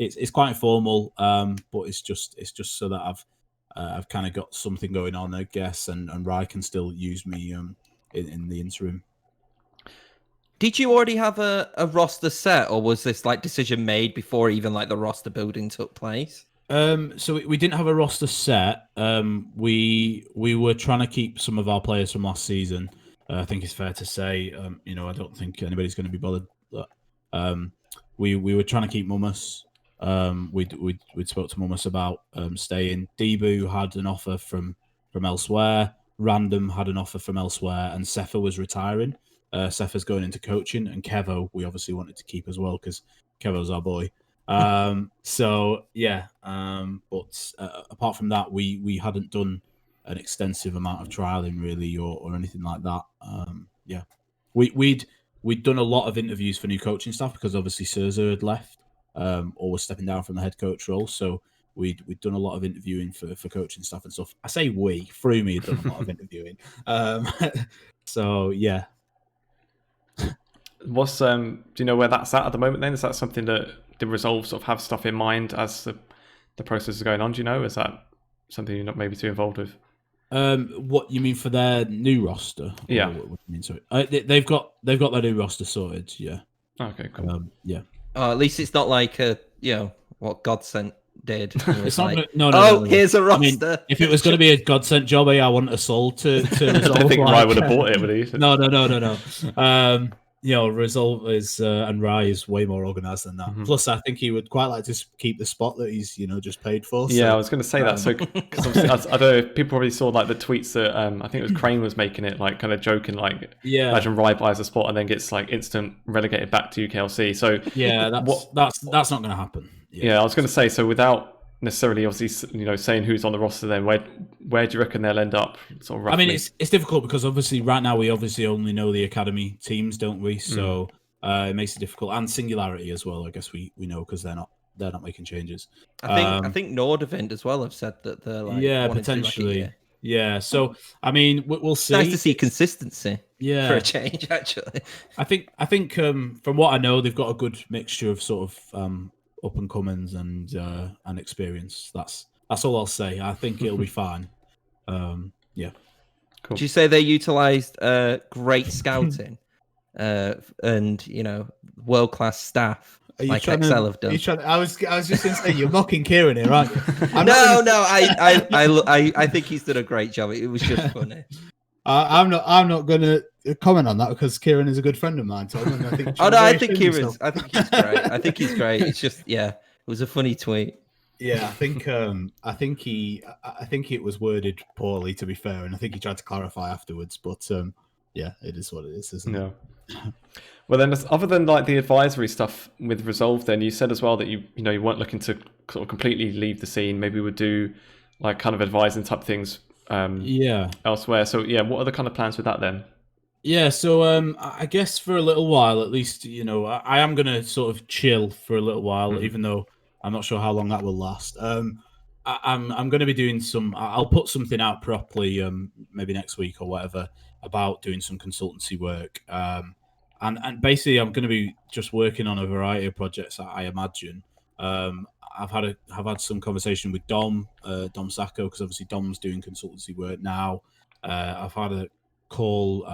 It's quite informal, but it's just so that I've kind of got something going on, I guess, and Rye can still use me in the interim. Did you already have a roster set, or was this like decision made before even like the roster building took place? So we didn't have a roster set. We were trying to keep some of our players from last season. I think it's fair to say. I don't think anybody's going to be bothered. We were trying to keep Mummas. We'd spoke to Mummas about staying. Debu had an offer from elsewhere. Random had an offer from elsewhere, and Sefa was retiring. Sefa's going into coaching, and Kevo we obviously wanted to keep as well because Kevo's our boy. But apart from that, we hadn't done an extensive amount of trialing really or anything like that. We'd done a lot of interviews for new coaching staff because obviously Serza had left or was stepping down from the head coach role, so we'd done a lot of interviewing for coaching staff and stuff. I say through me had done a lot of interviewing. So yeah. What's do you know where that's at the moment then? Is that something that the Resolve sort of have stuff in mind as the process is going on? Do you know? Is that something you're not maybe too involved with? What you mean for their new roster? Yeah. What do you mean? Sorry, they've got their new roster sorted. Yeah. Okay. Cool. Yeah. At least it's not like what Godsent did. It's not like, no. Here's a roster. I mean, if it was going to be a Godsent job, I want a soul to Resolve. I think Rye would have bought it, would he? No. Resolve is and Rye is way more organised than that. Mm-hmm. Plus, I think he would quite like to keep the spot that he's just paid for. Yeah, I was going to say that. So, because I don't know, people probably saw like the tweets that I think it was Crane was making it like kind of joking, like imagine Rye buys a spot and then gets like instant relegated back to UKLC. So yeah, that's not going to happen. Yeah, I was going to say, so without necessarily obviously saying who's on the roster, then where do you reckon they'll end up sort of roughly? I mean, it's difficult because obviously right now we obviously only know the academy teams, don't we? So it makes it difficult, and Singularity as well. I guess we know because they're not making changes. I think Nordevent as well have said that they're like potentially So I mean we'll see. It's nice to see consistency. Yeah, for a change actually. I think from what I know they've got a good mixture of sort of up and comings and experience. That's all I'll say. I think it'll be fine. Yeah. Cool. Did you say they utilised great scouting and world class staff like Excel have done? I was just going to say you're mocking Kieran here, right? I think he's done a great job. It was just funny. I'm not going to comment on that because Kieran is a good friend of mine, Tom. And I think I think he's great. I think he's great. It's just it was a funny tweet. Yeah, I think it was worded poorly, to be fair, and I think he tried to clarify afterwards. But yeah, it is what it is, isn't it? Well, then, other than like the advisory stuff with Resolve, then you said as well that you weren't looking to sort of completely leave the scene. Maybe would do like kind of advising type things elsewhere. So yeah, what are the kind of plans with that then? Yeah, so I guess for a little while, at least, I am going to sort of chill for a little while, even though I'm not sure how long that will last. I'm going to be doing I'll put something out properly, maybe next week or whatever, about doing some consultancy work. And basically, I'm going to be just working on a variety of projects, I imagine. I've had some conversation with Dom Sacco, because obviously Dom's doing consultancy work now. I've had a call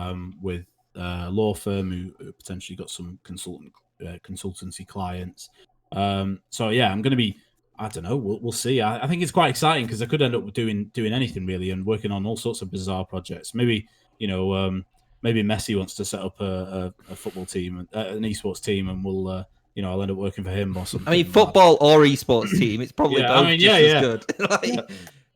with a law firm who potentially got some consultancy clients. So yeah, I'm going to be, I don't know, we'll see. I think it's quite exciting because I could end up doing anything really and working on all sorts of bizarre projects. Maybe maybe Messi wants to set up a football team, an esports team, and we'll I'll end up working for him or something. I mean, football or esports team, it's probably both as good.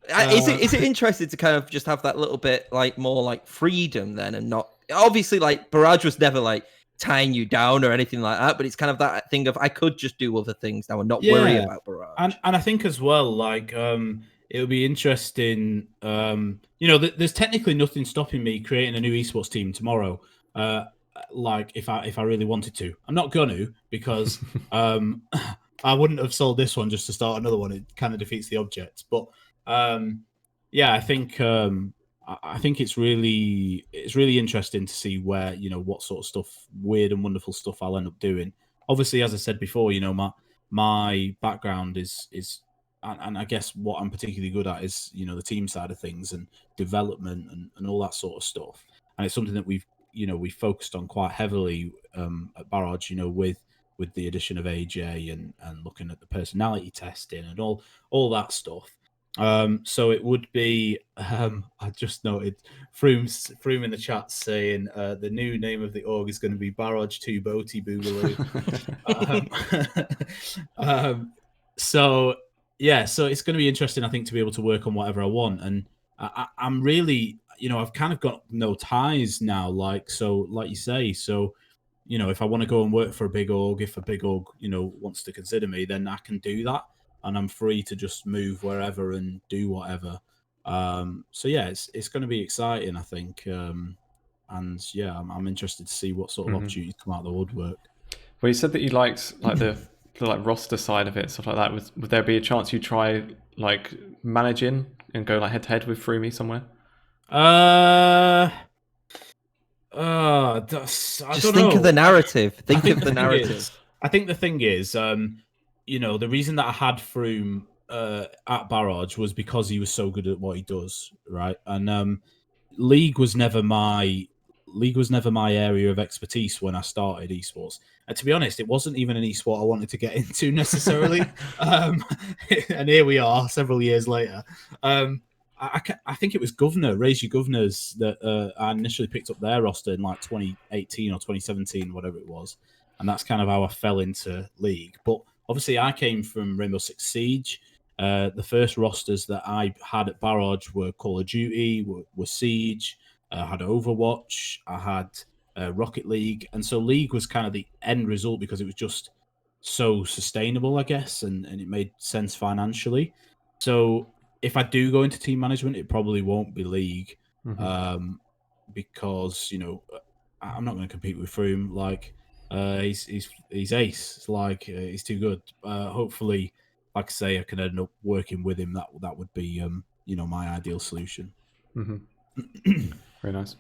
Is it interesting to kind of just have that little bit like more like freedom then, and not obviously like Barrage was never like tying you down or anything like that, but it's kind of that thing of I could just do other things now and not worry about Barrage. And I think as well, like it'll be interesting. There's technically nothing stopping me creating a new esports team tomorrow. Like if I really wanted to, I'm not gonna, because I wouldn't have sold this one just to start another one. It kind of defeats the object. But yeah, I think it's really interesting to see where what sort of stuff, weird and wonderful stuff, I'll end up doing. Obviously, as I said before, my background is and I guess what I'm particularly good at is the team side of things and development and all that sort of stuff. And it's something that we've focused on quite heavily at Barrage, with the addition of AJ and looking at the personality testing and all that stuff. So it would be, I just noted Froome in the chat saying the new name of the org is going to be Barrage 2 Boaty Boogaloo. So yeah, so it's going to be interesting, I think, to be able to work on whatever I want. And I'm really, I've kind of got no ties now, like you say. So, if I want to go and work for a big org, if a big org, wants to consider me, then I can do that. And I'm free to just move wherever and do whatever. So yeah, it's going to be exciting, I think. And yeah, I'm interested to see what sort of opportunities come out of the woodwork. Well, you said that you liked like the roster side of it, stuff like that. Would there be a chance you try like managing and go like head to head with Froome somewhere? I don't know. Think of the narrative. Think of the narrative. I think the thing is, the reason that I had Froome at Barrage was because he was so good at what he does, right? And League was never my area of expertise when I started esports. And to be honest, it wasn't even an esport I wanted to get into necessarily. And here we are, several years later. I think it was Raise Your Governors that I initially picked up their roster in like 2018 or 2017, whatever it was. And that's kind of how I fell into League. But obviously, I came from Rainbow Six Siege. The first rosters that I had at Barrage were Call of Duty, were Siege. I had Overwatch. I had Rocket League. And so League was kind of the end result because it was just so sustainable, I guess, and it made sense financially. So if I do go into team management, it probably won't be League because, I'm not going to compete with Froome. Like, he's ace. It's like he's too good. Hopefully, like I say, I can end up working with him. That would be my ideal solution. Very nice.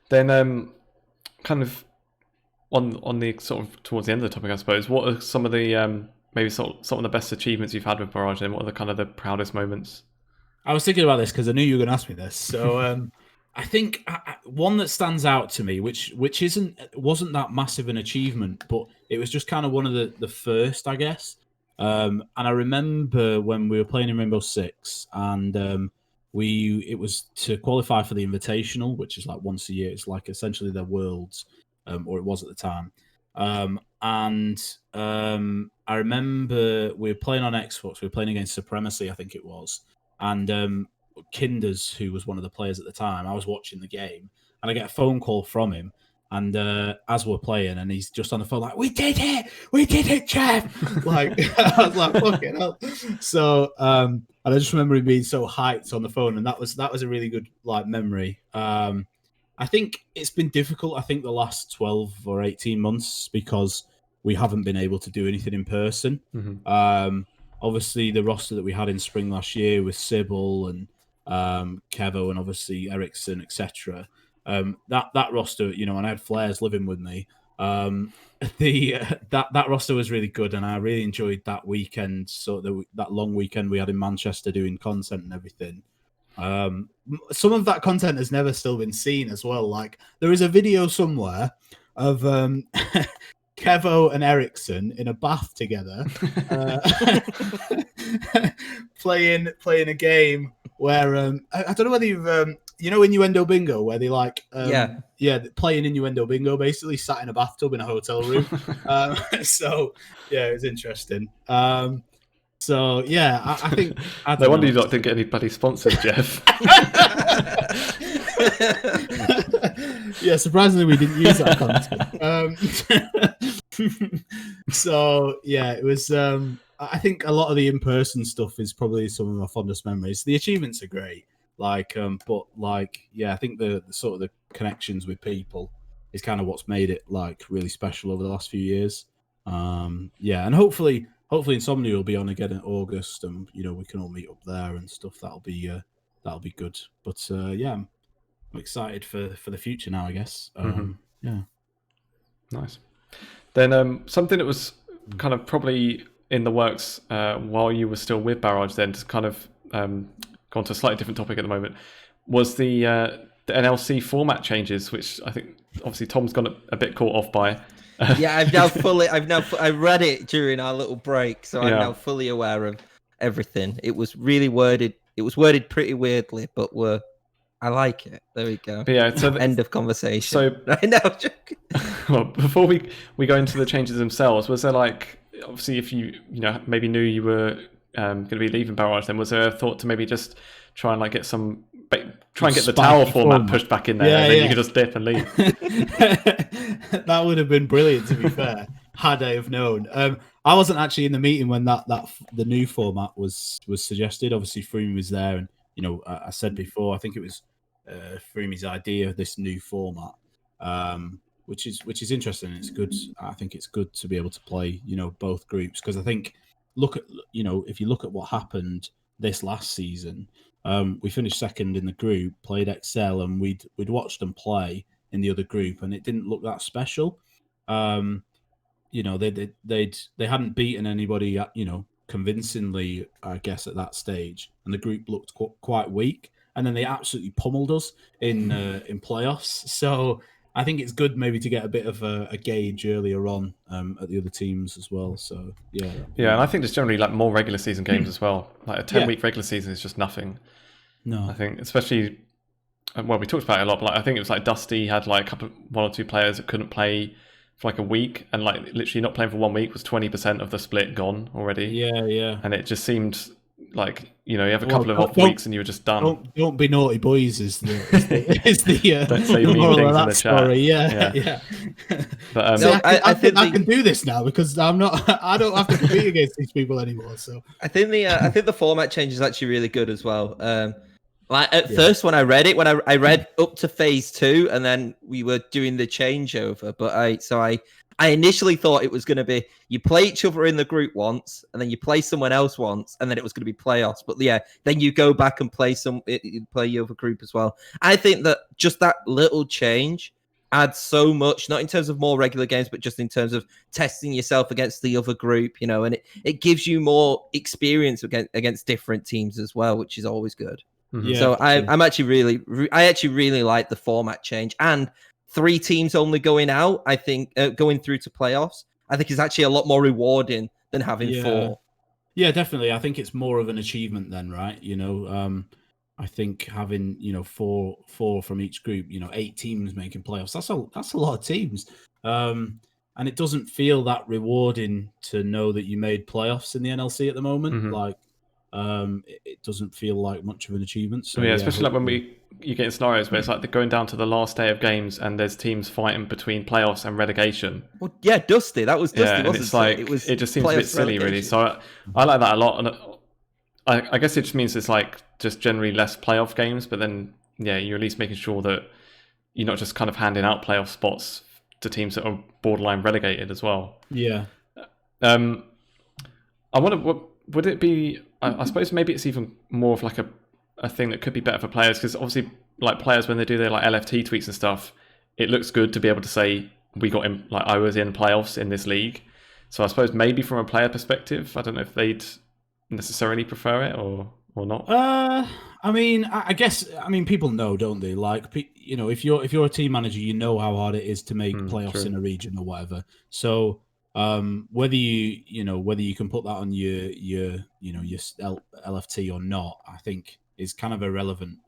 Then kind of on the sort of towards the end of the topic, I suppose, what are some of the maybe some of the best achievements you've had with Barrage, and what are the kind of the proudest moments? I was thinking about this because I knew you were going to ask me this. So I think one that stands out to me, which wasn't that massive an achievement, but it was just kind of one of the first, I guess. And I remember when we were playing in Rainbow Six, and it was to qualify for the Invitational, which is like once a year. It's like essentially their Worlds, or it was at the time. and I remember we were playing on Xbox. We were playing against Supremacy, I think it was, and Kinders, who was one of the players at the time, I was watching the game, and I get a phone call from him. And as we're playing, and he's just on the phone like, "We did it, Jeff!" Like I was like, "Fucking hell!" So, and I just remember him being so hyped on the phone, and that was a really good like memory. I think it's been difficult. I think the last 12 or 18 months because we haven't been able to do anything in person. Mm-hmm. Obviously, the roster that we had in spring last year with Sybil and Kevo and obviously Ericsson, etc. That roster, you know, and I had Flares living with me. That roster was really good, and I really enjoyed that weekend. So that long weekend we had in Manchester doing content and everything. Some of that content has never still been seen as well. Like there is a video somewhere of Kevo and Ericsson in a bath together, playing a game where I don't know whether you've you know Innuendo Bingo, where they like playing Innuendo Bingo, basically sat in a bathtub in a hotel room. So yeah, it was interesting. So yeah, I think no wonder you didn't get any bloody sponsors, Jeff. Yeah, surprisingly we didn't use that content. So yeah, it was. I think a lot of the in-person stuff is probably some of my fondest memories. The achievements are great, but yeah, I think the sort of the connections with people is kind of what's made it like really special over the last few years. Yeah, and hopefully Insomnia will be on again in August, and you know we can all meet up there and stuff. That'll be good. But yeah, I'm excited for the future now, I guess. Yeah, nice. Then something that was kind of probably in the works while you were still with Barrage, then to kind of go on to a slightly different topic at the moment, was the NLC format changes, which I think obviously Tom's gone a bit caught off by. Yeah, I read it during our little break, so I'm now fully aware of everything. It was really worded. It was worded pretty weirdly, but I like it. There we go. But yeah, so end of conversation. So I know. Well, before we go into the changes themselves, was there like, obviously if you maybe knew you were going to be leaving Barrage, then was there a thought to maybe just try and like get the tower format pushed back in there, and then you could just dip and leave? That would have been brilliant, to be fair, had I have known. I wasn't actually in the meeting when the new format was suggested. Obviously Freemy was there, and you know, I said before, I think it was Freemy's idea of this new format, which is interesting. It's good. I think it's good to be able to play, you know, both groups, because I think if you look at what happened this last season, we finished second in the group, played XL, and we'd watched them play in the other group, and it didn't look that special. You know, they hadn't beaten anybody, you know, convincingly, I guess, at that stage, and the group looked quite weak. And then they absolutely pummeled us in playoffs. So I think it's good maybe to get a bit of a gauge earlier on at the other teams as well. So yeah, and I think there's generally like more regular season games as well. Like a 10-week regular season is just nothing. No, I think especially we talked about it a lot. But like, I think it was like Dusty had like one or two players that couldn't play for like a week, and like literally not playing for 1 week was 20% of the split gone already. Yeah. And it just seemed like, you know, you have a couple of off weeks and you were just done. Don't be naughty, boys. Is the don't say mean things in the story. chat. Yeah. But so I think I can do this now because I don't have to compete against these people anymore. So I think the format change is actually really good as well. Like at first when I read it, I read up to phase 2, and then we were doing the changeover. But I initially thought it was going to be you play each other in the group once, and then you play someone else once, and then it was going to be playoffs. But yeah, then you go back and play your other group as well. I think that just that little change adds so much, not in terms of more regular games, but just in terms of testing yourself against the other group, you know, and it gives you more experience against different teams as well, which is always good. Mm-hmm. Yeah, so I actually really like the format change, and 3 teams only going out, I think, going through to playoffs, I think is actually a lot more rewarding than having 4. Yeah, definitely. I think it's more of an achievement then, right? You know, I think having, you know, four from each group, you know, 8 teams making playoffs, that's a lot of teams. and it doesn't feel that rewarding to know that you made playoffs in the NLC at the moment. Mm-hmm. Like, it doesn't feel like much of an achievement. So yeah, especially like when you get in scenarios where it's like they're going down to the last day of games and there's teams fighting between playoffs and relegation. Well, yeah, Dusty. That was Dusty, and wasn't it's like, it? It just seems a bit silly, really. So I like that a lot. And I guess it just means it's like just generally less playoff games, but then, yeah, you're at least making sure that you're not just kind of handing out playoff spots to teams that are borderline relegated as well. Yeah. I wonder, would it be, I suppose maybe it's even more of like a thing that could be better for players, because obviously like players, when they do their like LFT tweets and stuff, it looks good to be able to say, we got in, like I was in playoffs in this league. So I suppose maybe from a player perspective, I don't know if they'd necessarily prefer it or not. I mean, I guess, people know, don't they? Like, if you're a team manager, you know how hard it is to make playoffs in a region or whatever. So whether you can put that on your LFT or not, I think is kind of irrelevant.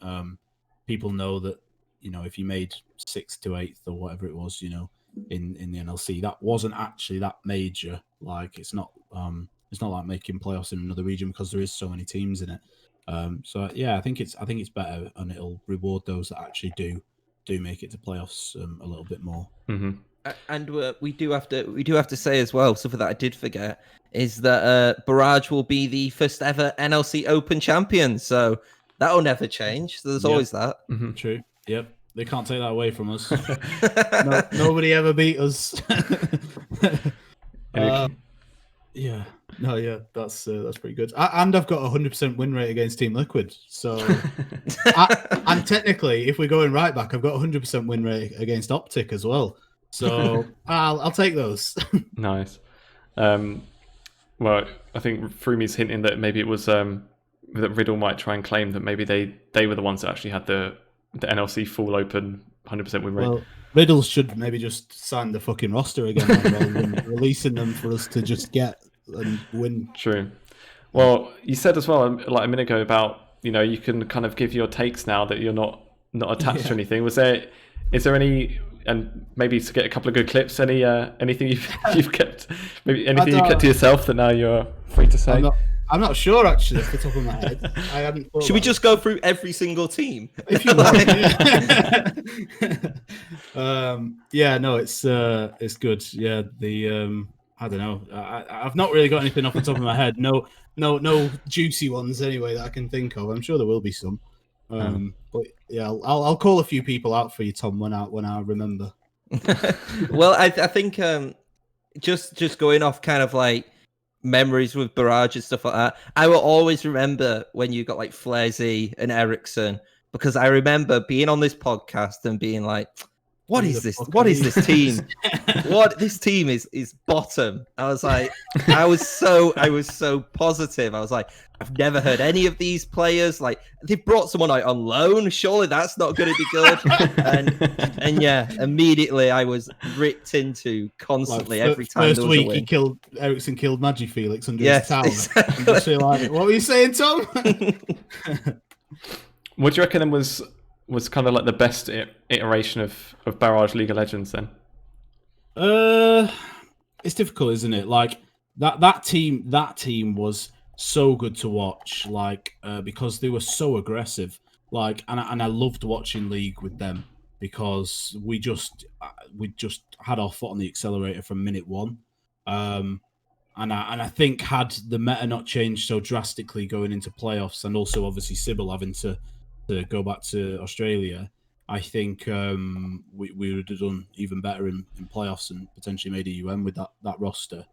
People know that, if you made 6th to 8th or whatever it was, in the NLC, that wasn't actually that major. Like, it's not like making playoffs in another region because there is so many teams in it. So yeah, I think it's better, and it'll reward those that actually do make it to playoffs a little bit more. Mm-hmm. And we do have to say as well, something that I did forget is that Barrage will be the first ever NLC Open champion. So that'll never change. So there's always that. Mm-hmm. True. Yep. They can't take that away from us. Nobody ever beat us. Yeah. No, yeah, that's pretty good. And I've got a 100% win rate against Team Liquid. So, and technically, if we're going right back, I've got a 100% win rate against Optic as well. So I'll take those. Nice. Well, I think Frumi's hinting that maybe it was that Riddle might try and claim that maybe they were the ones that actually had the NLC full open 100% win rate. Well, Riddle should maybe just sign the fucking roster again rather than releasing them for us to just get and win. True. Well, you said as well, like a minute ago, about you can kind of give your takes now that you're not attached to anything. Is there any, and maybe to get a couple of good clips, anything you've kept, maybe anything you kept to yourself that now you're free to say? I'm not sure, actually, off the top of my head. I hadn't. Should we just go through every single team? If you want. Yeah, no, it's good. Yeah, I don't know. I've not really got anything off the top of my head. No juicy ones anyway that I can think of. I'm sure there will be some. But yeah, I'll call a few people out for you, Tom, when I remember. Well, I think just going off kind of like memories with Barrage and stuff like that, I will always remember when you got like Flazy and Ericsson, because I remember being on this podcast and being like, what is this? What is this team? This team is bottom. I was like, I was so positive. I was like, I've never heard any of these players. Like, they brought someone out on loan. Surely that's not going to be good. and yeah, immediately I was ripped into constantly every time. First week Ericsson killed Magi Felix under his tower. Exactly. And just like, what were you saying, Tom? What do you reckon was kind of like the best iteration of Barrage League of Legends then? It's difficult, isn't it? Like that team was so good to watch, like because they were so aggressive. Like, and I loved watching League with them because we just had our foot on the accelerator from minute one. And I think had the meta not changed so drastically going into playoffs, and also obviously Sybil having to go back to Australia, I think we would have done even better in playoffs and potentially made EUM with that roster.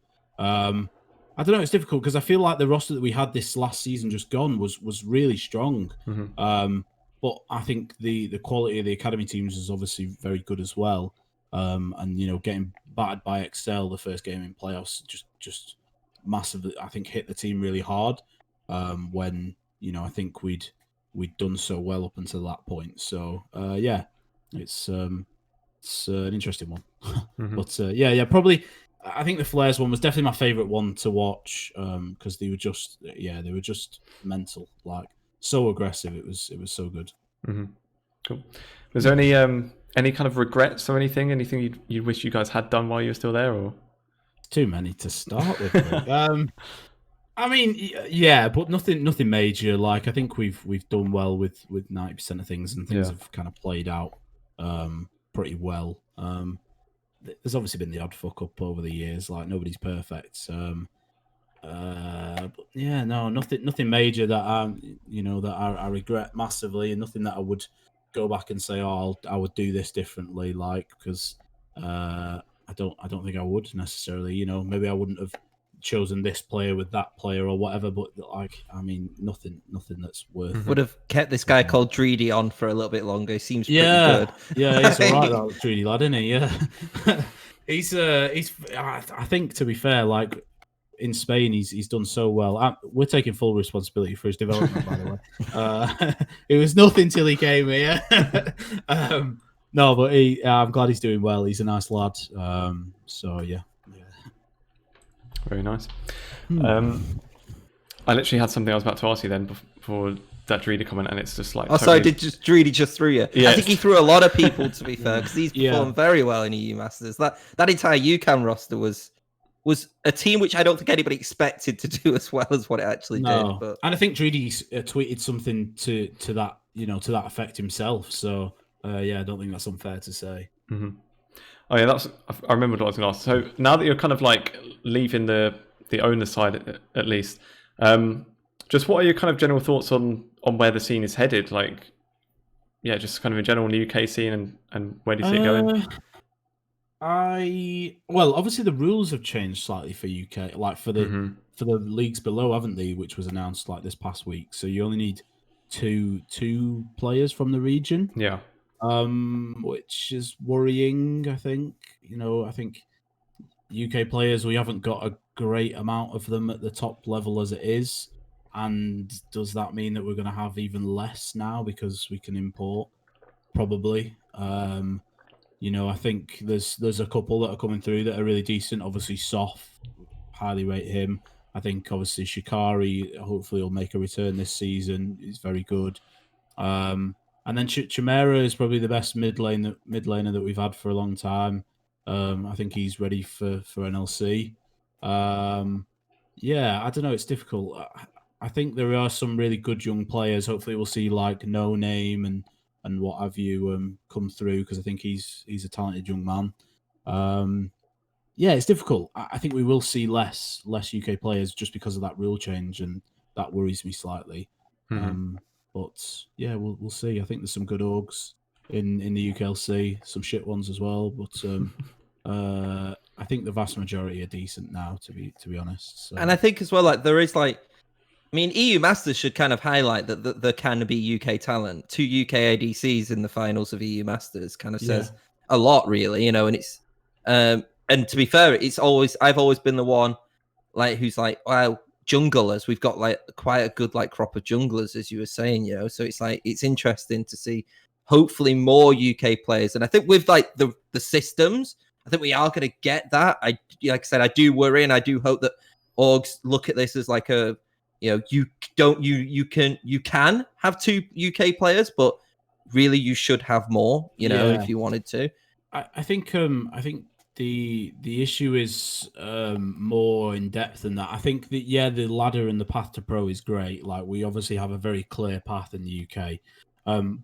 I don't know, it's difficult because I feel like the roster that we had this last season just gone was really strong. Mm-hmm. But I think the quality of the academy teams is obviously very good as well. And getting battered by XL the first game in playoffs just massively, I think, hit the team really hard. When I think we'd done so well up until that point. So yeah, it's an interesting one. Mm-hmm. But yeah, probably I think the Flares one was definitely my favorite one to watch because they were just mental, like so aggressive. It was so good. Mm-hmm. Cool. Was there Any kind of regrets or anything? Anything you wish you guys had done while you were still there, or too many to start with? I mean, yeah, but nothing major. Like I think we've done well with 90% of things, and things have kind of played out pretty well. There's obviously been the odd fuck up over the years. Like nobody's perfect. But yeah, no, nothing major that I regret massively, and nothing that I would go back and say, oh, I would do this differently. Like because I don't think I would necessarily. You know, maybe I wouldn't have chosen this player with that player or whatever, but like I mean nothing that's worth. Would have kept this guy called Dreedy on for a little bit longer. He seems pretty good. Yeah, he's alright, that Dreedy lad, isn't he? Yeah. he's I think, to be fair, like in Spain he's done so well. We're taking full responsibility for his development, by the way. It was nothing till he came here. No, but I'm glad he's doing well. He's a nice lad. So yeah. Very nice. I literally had something I was about to ask you then before that Dreedy comment, and it's just like... Oh, sorry, did Dreedy just threw you? Yeah. I think he threw a lot of people, to be fair, because he's performed very well in EU Masters. That entire UKAM roster was a team which I don't think anybody expected to do as well as what it actually did. But... And I think Dreedy tweeted something to that, to that effect himself. So, yeah, I don't think that's unfair to say. Mm-hmm. Oh yeah, I remembered what I was going to ask. So now that you're kind of like leaving the owner side at least, just what are your kind of general thoughts on where the scene is headed? Like, yeah, just kind of in general in the UK scene and where do you see it going? Well, obviously the rules have changed slightly for UK, like for the leagues below, haven't they? Which was announced like this past week. So you only need two players from the region. Yeah. Which is worrying, I think. I think UK players, we haven't got a great amount of them at the top level as it is. And does that mean that we're going to have even less now because we can import? Probably. I think there's a couple that are coming through that are really decent. Obviously, Soft, highly rate him. I think obviously Shikari, hopefully he'll make a return this season. He's very good. And then Chimera is probably the best mid laner that we've had for a long time. I think he's ready for NLC. Yeah, I don't know. It's difficult. I think there are some really good young players. Hopefully, we'll see like No Name and what have you come through because I think he's a talented young man. Yeah, it's difficult. I think we will see less UK players just because of that rule change, and that worries me slightly. But yeah, we'll see. I think there's some good orgs in the UKLC, some shit ones as well. But I think the vast majority are decent now, to be honest. So. And I think as well, like there is like, I mean, EU Masters should kind of highlight that there can be UK talent. 2 UK ADCs in the finals of EU Masters kind of says a lot, really. And it's and to be fair, I've always been the one like who's like, wow. Junglers, we've got like quite a good like crop of junglers, as you were saying, so it's like it's interesting to see hopefully more UK players. And I think with like the systems, I think we are going to get that. Like I said, I do worry, and I do hope that orgs look at this as like a you can have 2 UK players, but really you should have more, if you wanted to. I think the issue is more in depth than that. I think that the ladder and the path to pro is great. Like we obviously have a very clear path in the UK,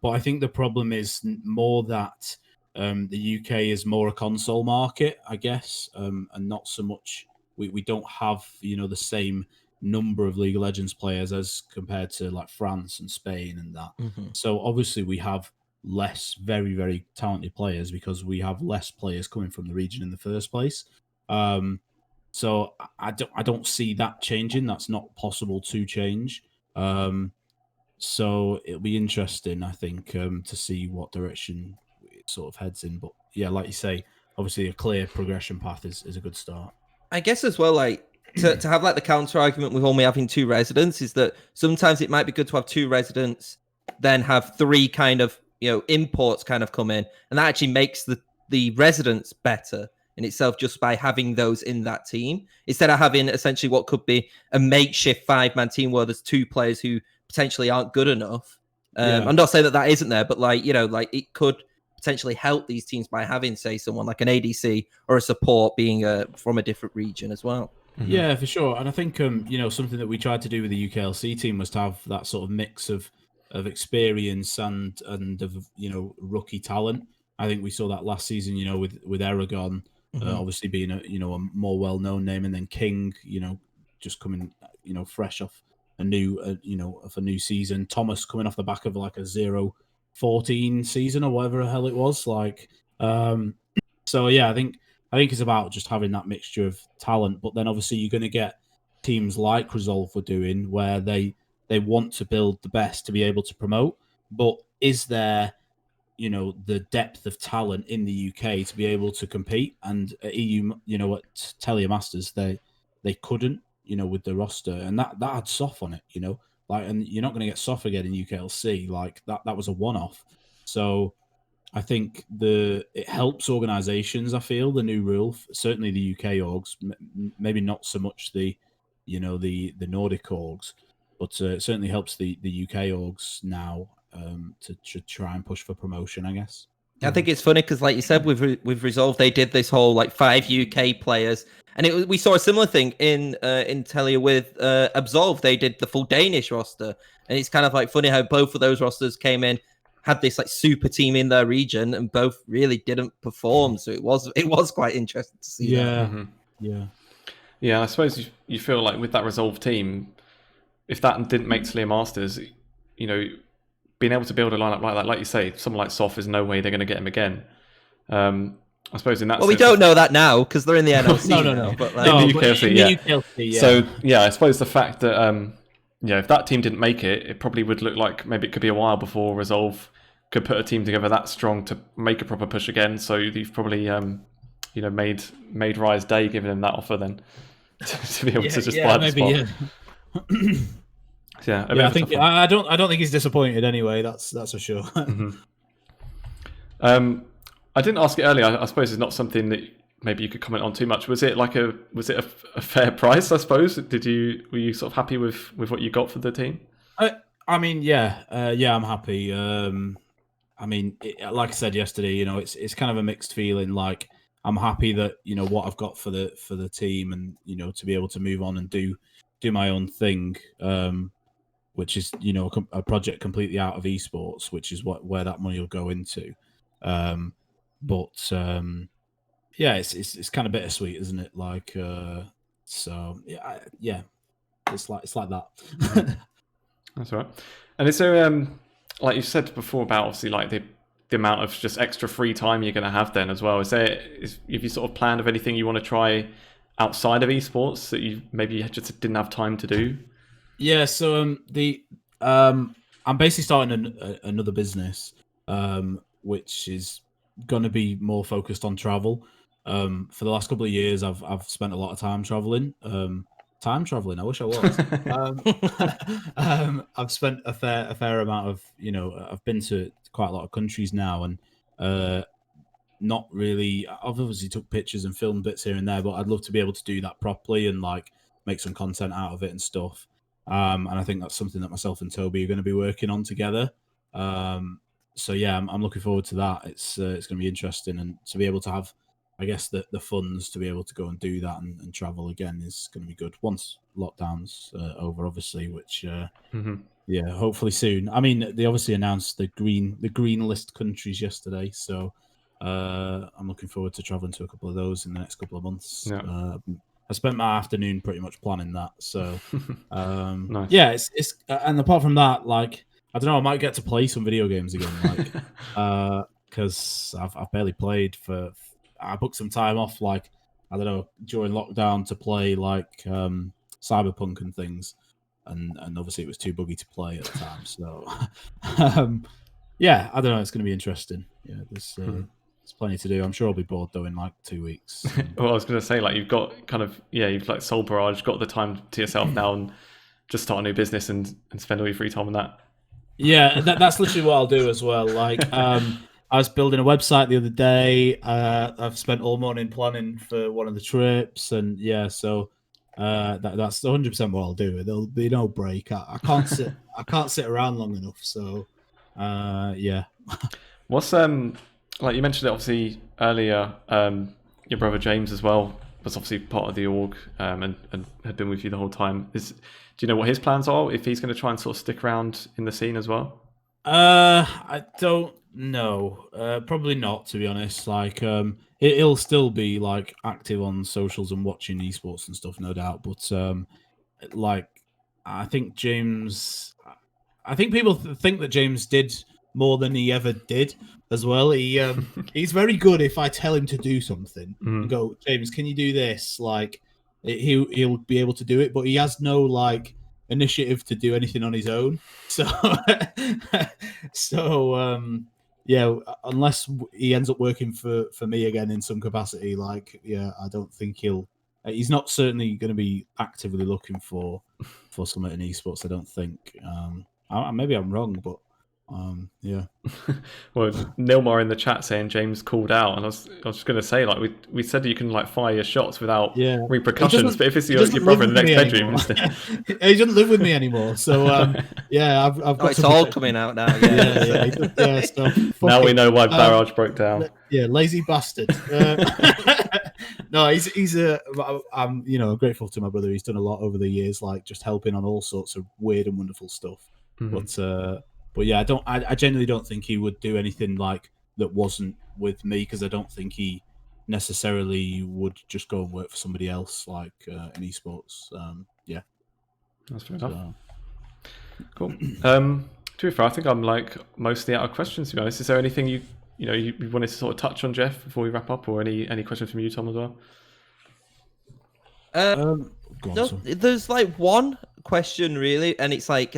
but I think the problem is more that the UK is more a console market, I guess, and not so much. We don't have the same number of League of Legends players as compared to like France and Spain and that. So obviously we have less very, very talented players because we have less players coming from the region in the first place. So I don't see that changing. That's not possible to change. So it'll be interesting, I think, to see what direction it sort of heads in. But yeah, like you say, obviously a clear progression path is a good start. I guess as well, like to have like the counter argument with only having 2 residents is that sometimes it might be good to have 2 residents, then have 3 kind of imports kind of come in, and that actually makes the residents better in itself just by having those in that team instead of having essentially what could be a makeshift 5-man team where there's 2 players who potentially aren't good enough. I'm not saying that isn't there, but like it could potentially help these teams by having, say, someone like an ADC or a support being from a different region as well. Mm-hmm. Yeah, for sure. And I think something that we tried to do with the UKLC team was to have that sort of mix of experience and of rookie talent. I think we saw that last season, with Aragon, obviously being a more well-known name, and then King, just coming, fresh off a new season. Thomas coming off the back of like a 0-14 season or whatever the hell it was. So yeah, I think it's about just having that mixture of talent, but then obviously you're going to get teams like Resolve were doing, where they want to build the best to be able to promote, but is there the depth of talent in the UK to be able to compete? And at EUM, at Telia Masters, they couldn't, with the roster, and that had Soft on it, and you're not going to get Soft again in UKLC. Like that was a one-off. So I think it helps organizations. I feel the new rule, certainly the UK orgs, maybe not so much the Nordic orgs, but it certainly helps the UK orgs now to try and push for promotion, I guess. I think it's funny because, like you said, with Resolve, they did this whole like 5 UK players, and we saw a similar thing in Telia with Absolve. They did the full Danish roster, and it's kind of like funny how both of those rosters came in, had this like super team in their region, and both really didn't perform. So it was quite interesting to see. Yeah, that. Yeah. I suppose you feel like with that Resolve team, if that didn't make Telia Masters, being able to build a lineup like that, like you say, someone like Soft, there's no way they're going to get him again. I suppose in that. Well, we don't know that now because they're in the NLC. No. But in the UKLC, yeah. UKLC, yeah. So yeah, I suppose the fact that if that team didn't make it, it probably would look like maybe it could be a while before Resolve could put a team together that strong to make a proper push again. So you've probably made Rise day giving them that offer then to be able to just buy the spot. Yeah. I think I don't think he's disappointed anyway. That's for sure. I didn't ask it earlier. I suppose it's not something that maybe you could comment on too much. Was it a fair price? I suppose. Were you sort of happy with what you got for the team? I mean, yeah, I'm happy. Like I said yesterday, it's kind of a mixed feeling. Like I'm happy that what I've got for the team, and to be able to move on and do my own thing. Which is a project completely out of esports, which is where that money will go into. It's kind of bittersweet, isn't it? Like so yeah, it's like that. That's right. And is there like you said before about obviously like the amount of just extra free time you're going to have then as well? Have you sort of planned of anything you want to try outside of esports that you maybe just didn't have time to do? Yeah, so I'm basically starting another business, which is going to be more focused on travel. For the last couple of years, I've spent a lot of time traveling. I wish I was. I've spent a fair amount of I've been to quite a lot of countries now, and not really. I've obviously took pictures and filmed bits here and there, but I'd love to be able to do that properly and like make some content out of it and stuff. And I think that's something that myself and Toby are going to be working on together. So yeah, I'm looking forward to that. It's going to be interesting, and to be able to have, I guess, the funds to be able to go and do that and travel again is going to be good once lockdown's over, obviously. Which yeah, hopefully soon. I mean, they obviously announced the green list countries yesterday, so I'm looking forward to traveling to a couple of those in the next couple of months. Yeah. I spent my afternoon pretty much planning that. So, nice. Yeah, it's and apart from that, like, I don't know, I might get to play some video games again, like, because I've barely played I booked some time off, like, I don't know, during lockdown to play like Cyberpunk and things, and obviously it was too buggy to play at the time. So, yeah, I don't know, it's going to be interesting. Yeah, there's plenty to do. I'm sure I'll be bored though in like 2 weeks. Well, I was going to say, like, you've got you've like sold Barrage, got the time to yourself now, and just start a new business and spend all your free time on that. Yeah, that's literally what I'll do as well. Like, I was building a website the other day. I've spent all morning planning for one of the trips, and yeah, so that's 100% what I'll do. There'll be no break. I can't sit. I can't sit around long enough. So, yeah. What's like you mentioned it obviously earlier, your brother James as well was obviously part of the org and had been with you the whole time. Do you know what his plans are? If he's going to try and sort of stick around in the scene as well? I don't know. Probably not, to be honest. Like, he'll still be like active on socials and watching esports and stuff, no doubt. But like, I think James. I think people think that James did more than he ever did as well. He's very good if I tell him to do something and go, James, can you do this? Like, he'll be able to do it, but he has no like initiative to do anything on his own. So, yeah, unless he ends up working for me again in some capacity, like, yeah, I don't think he's not certainly going to be actively looking for something in esports. I don't think. Maybe I'm wrong, but yeah. Well, Nilmar in the chat saying James called out, and I was just going to say, like, we said you can like fire your shots without repercussions, but if it's your brother in the next bedroom, he doesn't live with me anymore. So yeah, I've got it's all coming out now. Yeah, so now we know why Barrage broke down. Yeah, lazy bastard. No, I'm grateful to my brother. He's done a lot over the years, like just helping on all sorts of weird and wonderful stuff. But yeah, I genuinely don't think he would do anything like that wasn't with me, because I don't think he necessarily would just go and work for somebody else like in esports. Yeah, that's fair enough. Cool. To be fair, I think I'm like mostly out of questions, to be honest. Is there anything you wanted to sort of touch on, Jeff, before we wrap up, or any questions from you, Tom, as well? No, there's like one question really, and it's like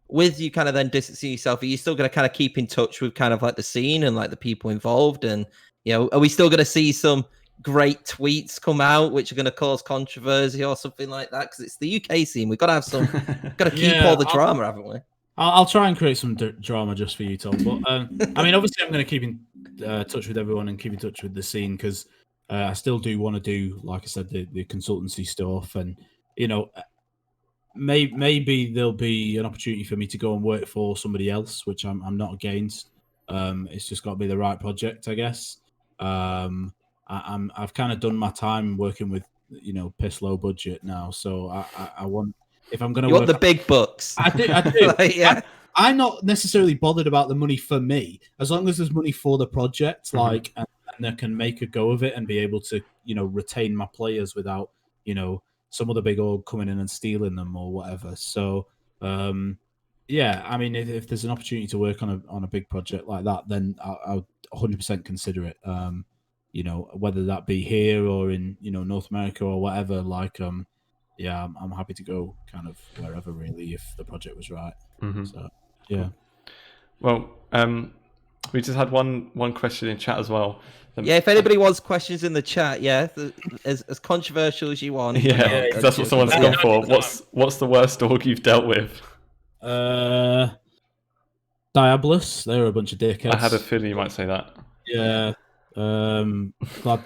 with you kind of then distancing yourself, are you still going to kind of keep in touch with kind of like the scene and like the people involved? And, are we still going to see some great tweets come out which are going to cause controversy or something like that? Because it's the UK scene. We've got to have some, got to keep all the drama, haven't we? I'll try and create some drama just for you, Tom. But I mean, obviously I'm going to keep in touch with everyone and keep in touch with the scene, because I still do want to do, like I said, the consultancy stuff. And, maybe there'll be an opportunity for me to go and work for somebody else, which I'm not against. It's just got to be the right project, I guess. I've kind of done my time working with, piss low budget now. So I want, if I'm going to want the big bucks. I do. Like, yeah. I'm not necessarily bothered about the money for me, as long as there's money for the project, like, and I can make a go of it and be able to, retain my players without, some other big org coming in and stealing them or whatever. So, yeah, I mean, if there's an opportunity to work on a big project like that, then I'll 100% consider it. Whether that be here or in, North America or whatever, like, yeah, I'm happy to go kind of wherever really, if the project was right. So, yeah. Well, we just had one question in chat as well. Yeah, if anybody wants questions in the chat, as controversial as you want. Yeah, that's what someone's gone for. What's the worst org you've dealt with? Diabolus. They were a bunch of dickheads. I had a feeling you might say that. Yeah. Glad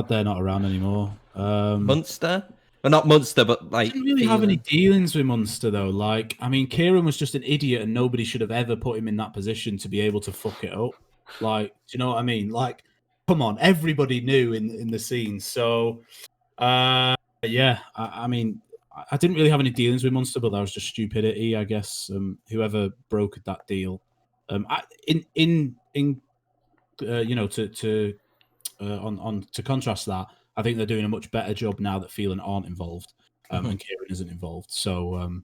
they're not around anymore. Munster? Well, not Munster, but like... I didn't really have any dealings with Munster, though. Like, I mean, Kieran was just an idiot, and nobody should have ever put him in that position to be able to fuck it up. Like, do you know what I mean? Like, come on, everybody knew in the scene. So, yeah, I mean, I didn't really have any dealings with Munster, but that was just stupidity, I guess. Whoever brokered that deal, to contrast that, I think they're doing a much better job now that Phelan aren't involved, and Kieran isn't involved. So,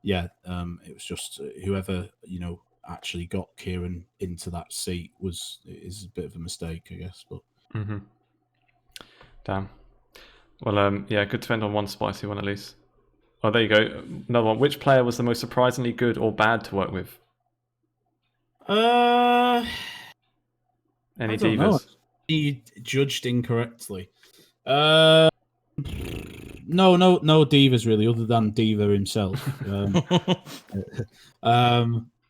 yeah, it was just whoever actually got Kieran into that seat is a bit of a mistake, I guess. But damn. Well, yeah, good to end on one spicy one at least. Oh, there you go. Another one. Which player was the most surprisingly good or bad to work with? Any divas? He judged incorrectly. No divas really, other than Diva himself.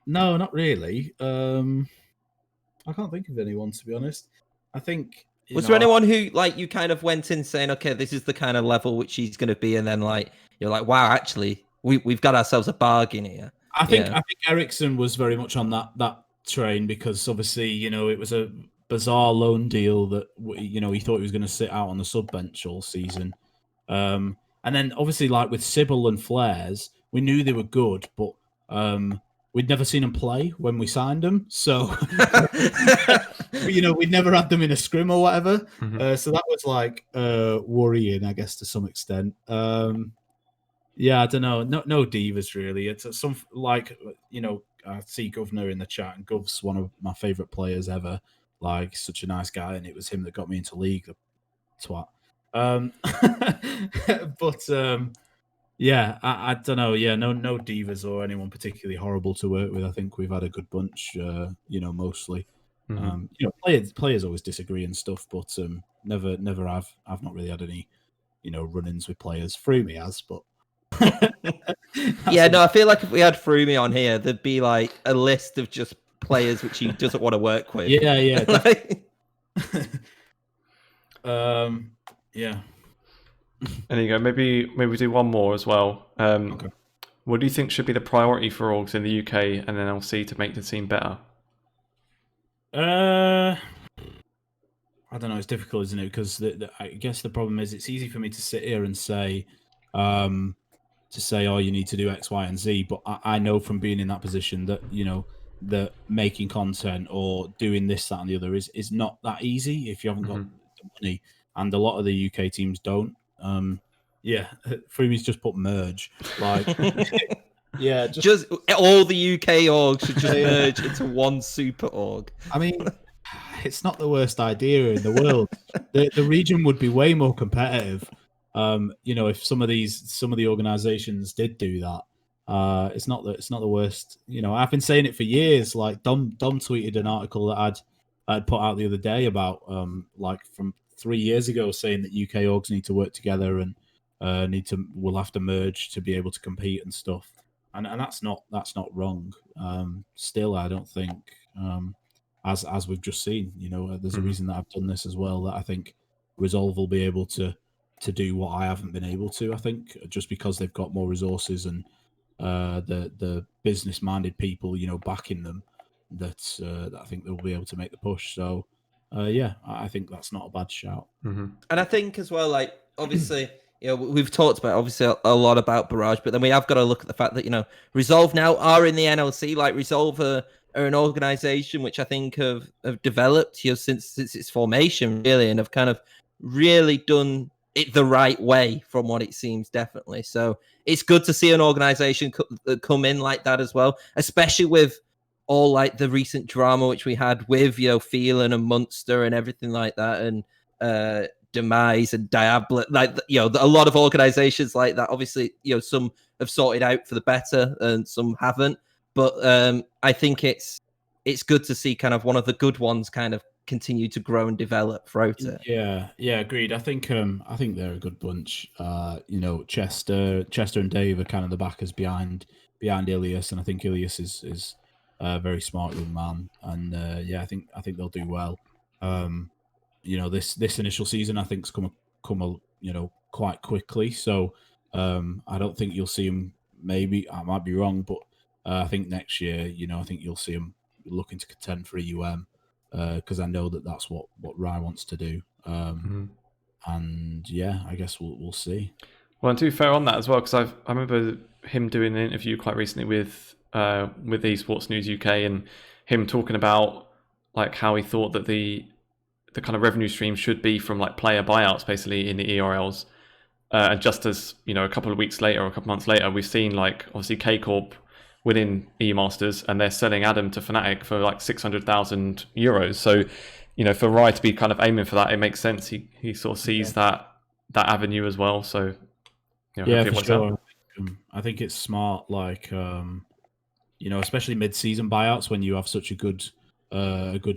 No, not really. I can't think of anyone, to be honest. I think. Was there anyone who like you kind of went in saying, okay, this is the kind of level which he's going to be, and then like you're like, wow, actually, we've got ourselves a bargain here. I think Ericsson was very much on that train, because obviously it was a bizarre loan deal that he thought he was going to sit out on the sub bench all season. And then obviously, like with Sybil and Flares, we knew they were good, but we'd never seen them play when we signed them. So, we'd never had them in a scrim or whatever. Mm-hmm. So that was like worrying, I guess, to some extent. Yeah, I don't know. No divas really. It's some like I see Governor in the chat, and Gov's one of my favorite players ever. Like, such a nice guy, and it was him that got me into League. The twat. But yeah, I don't know. Yeah, no divas or anyone particularly horrible to work with. I think we've had a good bunch. Mostly. Mm-hmm. Players always disagree and stuff, but never. I've not really had any, run-ins with players. Freemy has, but. Yeah, no, I feel like if we had Freemy on here, there'd be like a list of just players which he doesn't want to work with. Yeah. Yeah. There you go. Maybe we do one more as well. Okay. What do you think should be the priority for orgs in the UK and NLC to make the team better? I don't know. It's difficult, isn't it? Because I guess the problem is it's easy for me to sit here and say, oh, you need to do X, Y, and Z. But I know from being in that position that, that making content or doing this, that, and the other is not that easy if you haven't got the money. And a lot of the UK teams don't. Yeah, Freemy's just put merge. Like, yeah, just all the UK orgs should just merge into one super org. I mean, it's not the worst idea in the world. The region would be way more competitive. If some of the organizations did do that, it's not the worst. I've been saying it for years. Like Dom tweeted an article that I'd put out the other day about like from 3 years ago, saying that UK orgs need to work together and will have to merge to be able to compete and stuff. And that's not wrong. Still, I don't think as we've just seen, there's a reason that I've done this as well. That I think Resolve will be able to do what I haven't been able to. I think just because they've got more resources and the business-minded people, backing them, that I think they'll be able to make the push. So, yeah, I think that's not a bad shout. Mm-hmm. And I think as well, like, obviously, we've talked about obviously a lot about Barrage, but then we have got to look at the fact that, Resolve now are in the NLC. Like, Resolve are an organization which I think have developed since its formation, really, and have kind of really done it the right way from what it seems, definitely. So it's good to see an organization come in like that as well, especially with all like the recent drama which we had with Phelan and Munster and everything like that, and Demise and Diablo, like a lot of organizations like that. Obviously, some have sorted out for the better and some haven't, but I think it's good to see kind of one of the good ones kind of continue to grow and develop throughout it. Yeah, agreed. I think they're a good bunch. Chester and Dave are kind of the backers behind Ilias, and I think Ilias is a very smart young man, and yeah, I think they'll do well. This initial season I think's come quite quickly, so I don't think you'll see him. Maybe I might be wrong, but I think next year, I think you'll see him looking to contend for EUM. Because I know that's what Rye wants to do, and yeah, I guess we'll see. Well, and to be fair on that as well, because I remember him doing an interview quite recently with Esports News UK, and him talking about like how he thought that the kind of revenue stream should be from like player buyouts, basically in the ERLs, and just as a couple of weeks later or a couple of months later, we've seen like obviously KCorp winning EU Masters, and they're selling Adam to Fnatic for like 600,000 euros. So, for Rye to be kind of aiming for that, it makes sense. He sort of sees that avenue as well. So, yeah, for sure. I think it's smart, like especially mid-season buyouts when you have such a good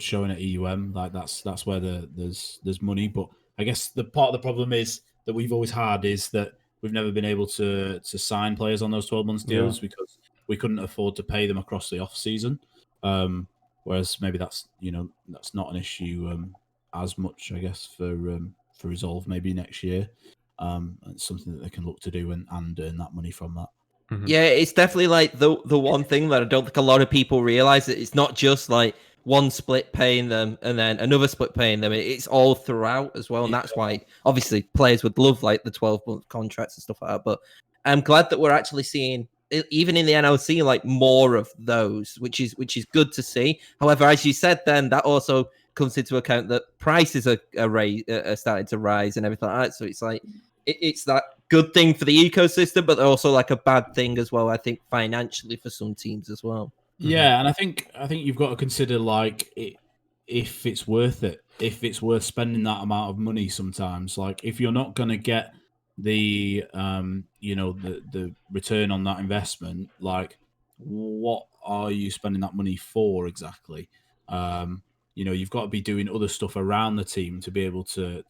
showing at EUM. Like that's where there's money. But I guess the part of the problem is that we've always had is that we've never been able to sign players on those 12 months deals because we couldn't afford to pay them across the off season. Whereas maybe that's not an issue as much, I guess, for Resolve maybe next year. It's something that they can look to do and earn that money from that. Mm-hmm. Yeah, it's definitely like the one thing that I don't think a lot of people realize, that it's not just like one split paying them and then another split paying them. It's all throughout as well. And that's why obviously players would love like the 12-month contracts and stuff like that. But I'm glad that we're actually seeing, even in the NLC, like more of those, which is good to see. However, as you said, then that also comes into account that prices are starting to rise and everything like that. So it's like, it's that good thing for the ecosystem, but also like a bad thing as well, I think, financially for some teams as well. Yeah, and I think you've got to consider like if it's worth it, if it's worth spending that amount of money. Sometimes, like if you're not going to get the the return on that investment, like what are you spending that money for exactly? You've got to be doing other stuff around the team to be able to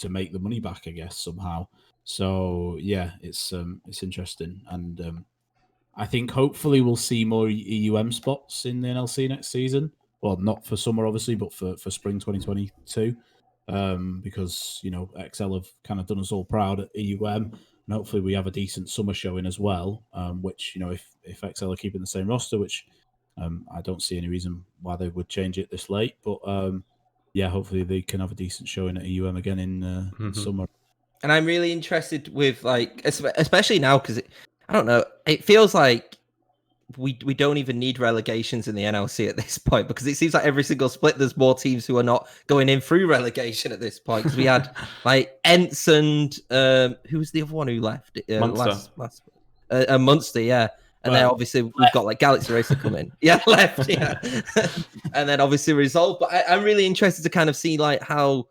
make the money back, I guess, somehow. So yeah, it's interesting, and I think hopefully we'll see more EUM spots in the NLC next season. Well, not for summer, obviously, but for spring 2022. Because, XL have kind of done us all proud at EUM. And hopefully we have a decent summer showing as well, which, if XL are keeping the same roster, which I don't see any reason why they would change it this late. But, hopefully they can have a decent showing at EUM again in summer. And I'm really interested with, like, especially now, because I don't know. It feels like we don't even need relegations in the NLC at this point, because it seems like every single split there's more teams who are not going in through relegation at this point. Because we had like Ents and who was the other one who left? Munster. Munster, yeah. And then obviously we've got like Galaxy Racer come in. Yeah, left, yeah. And then obviously Resolve. But I'm really interested to kind of see like how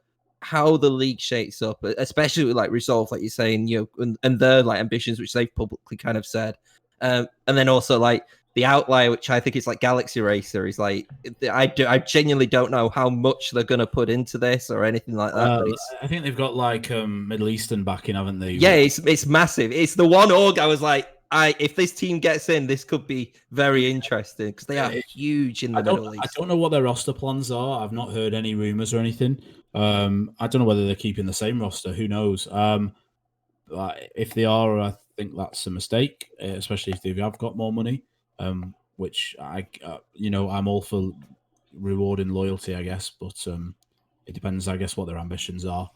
the league shapes up, especially with like Resolve, like you're saying, and their like ambitions, which they've publicly kind of said. And then also like the outlier, which I think is like Galaxy Racer, is like I genuinely don't know how much they're gonna put into this or anything like that. I think they've got like Middle Eastern backing, haven't they? Yeah, it's massive. It's the one org I was like, if this team gets in, this could be very interesting because they are huge in the Middle East. I don't know what their roster plans are. I've not heard any rumors or anything. I don't know whether they're keeping the same roster. Who knows? If they are, I think that's a mistake, especially if they have got more money. Which I'm all for rewarding loyalty, I guess, but it depends, I guess, what their ambitions are.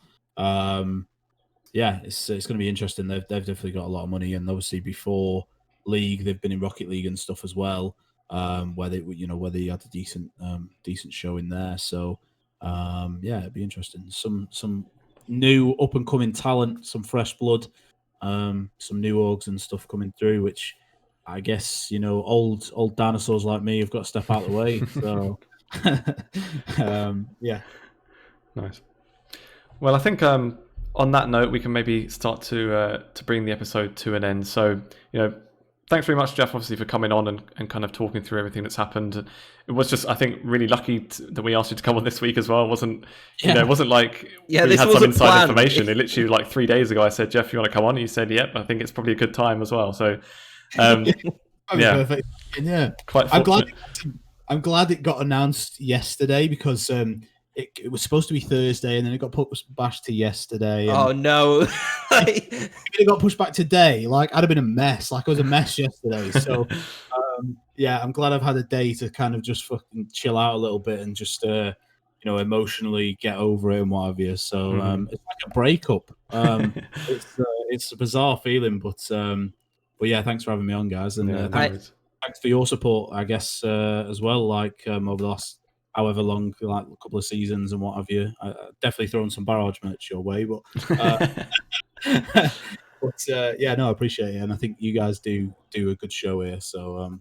It's going to be interesting. They've definitely got a lot of money, and obviously before League, they've been in Rocket League and stuff as well, where they had a decent show in there. So it'd be interesting. Some new up and coming talent, some fresh blood, some new orgs and stuff coming through, which I guess old dinosaurs like me have got to step out of the way. So nice. Well, I think on that note, we can maybe start to bring the episode to an end. So, thanks very much, Jeff, obviously, for coming on and kind of talking through everything that's happened. It was just, I think, really lucky that we asked you to come on this week as well. It wasn't like we had some inside information. It literally, like 3 days ago, I said, Jeff, you want to come on? And you said, yep, I think it's probably a good time as well. So, perfect. Yeah. Quite fortunate. I'm glad it got announced yesterday because it was supposed to be Thursday and then it got pushed back to yesterday. Oh no! If it got pushed back today, like I'd have been a mess. Like I was a mess yesterday. So I'm glad I've had a day to kind of just fucking chill out a little bit and just emotionally get over it and what have you. So it's like a breakup. It's a bizarre feeling, but yeah, thanks for having me on, guys, and thanks for your support, I guess, as well. Like over the last however long, like a couple of seasons and what have you. Definitely throwing some Barrage merch your way, but I appreciate it, and I think you guys do a good show here. So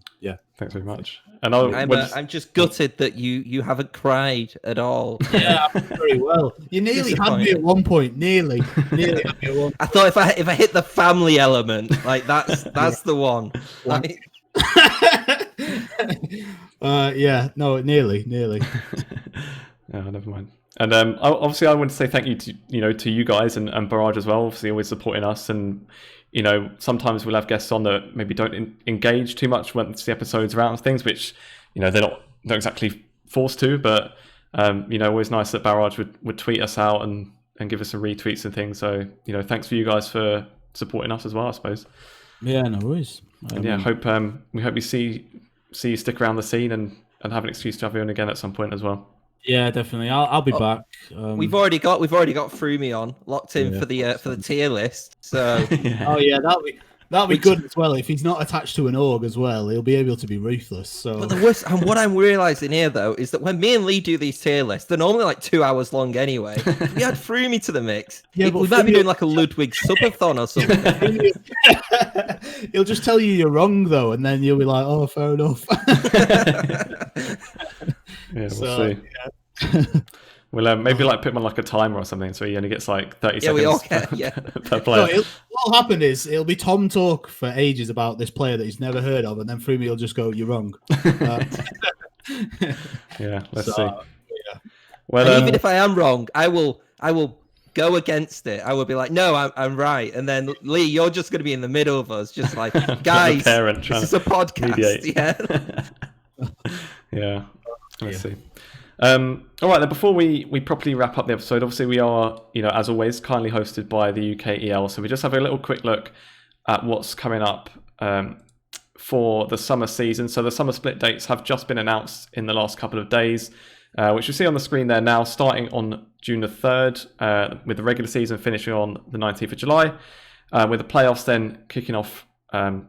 thanks very much. And I'm just gutted that you haven't cried at all. Yeah, very well. You nearly had me at one point. Nearly had me at one point. I thought if I hit the family element, like that's the one. Like... nearly. Oh, never mind. And obviously, I want to say thank you to you guys and Barrage as well. Obviously, always supporting us, and sometimes we'll have guests on that maybe don't engage too much once the episodes around things, which they're not exactly forced to. But always nice that Barrage would tweet us out and give us some retweets and things. So thanks for you guys for supporting us as well, I suppose. Yeah, no worries. And we hope you see you stick around the scene and and have an excuse to have you on again at some point as well. Yeah, definitely. I'll be back. We've already got Frumi on locked in for the tier list. So Oh yeah, that'll be good as well. If he's not attached to an org as well, he'll be able to be ruthless. So, but the worst, and what I'm realizing here though is that when me and Lee do these tier lists, they're normally like 2 hours long anyway. If we add Frumi to the mix, we might be doing like a Ludwig subathon or something. He'll just tell you you're wrong though, and then you'll be like, "Oh, fair enough." Yeah, we'll see. Yeah. We'll maybe like put him on like a timer or something, so he only gets like 30 seconds we all can, No, per player. What'll happen is it'll be Tom talk for ages about this player that he's never heard of, and then Frumi will just go, "You're wrong." Yeah, let's see. Yeah. Well, even if I am wrong, I will go against it. I will be like, "No, I'm right," and then Lee, you're just going to be in the middle of us, just like, "Guys, this is a podcast." Mediate. Yeah. Yeah. Let's see. All right, then before we properly wrap up the episode, obviously we are, as always, kindly hosted by the UKEL. So we just have a little quick look at what's coming up for the summer season. So the summer split dates have just been announced in the last couple of days, which you see on the screen there now, starting on June the 3rd, with the regular season finishing on the 19th of July, with the playoffs then kicking off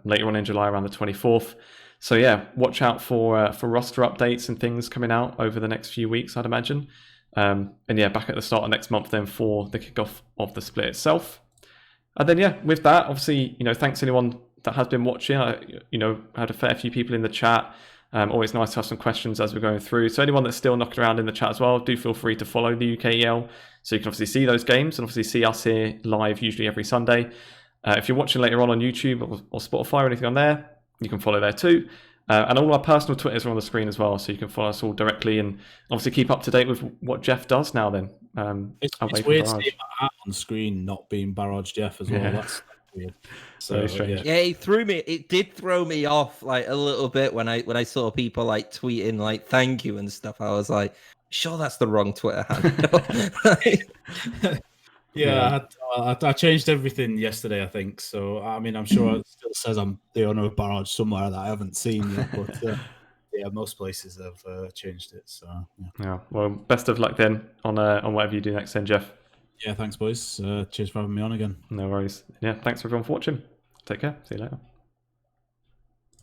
later on in July around the 24th. So yeah, watch out for roster updates and things coming out over the next few weeks, I'd imagine. And yeah, back at the start of next month then for the kickoff of the split itself. And then yeah, with that, obviously, thanks to anyone that has been watching. I had a fair few people in the chat. Always nice to have some questions as we're going through. So anyone that's still knocking around in the chat as well, do feel free to follow the UKEL, so you can obviously see those games and obviously see us here live usually every Sunday. If you're watching later on YouTube or Spotify or anything on there, you can follow there too. And all our personal Twitters are on the screen as well, so you can follow us all directly and obviously keep up to date with what Jeff does now then. It's weird seeing my hat on screen not being Barrage Jeff as well. Yeah. That's weird. So strange. Yeah, it did throw me off like a little bit when I saw people like tweeting like thank you and stuff. I was like, sure that's the wrong Twitter handle. Yeah, I changed everything yesterday, I think. So, I mean, I'm sure it still says I'm the owner of Barrage somewhere that I haven't seen yet. But yeah, most places have changed it. So, yeah. Well, best of luck then on whatever you do next then, Jeff. Yeah, thanks, boys. Cheers for having me on again. No worries. Yeah, thanks everyone for watching. Take care. See you later.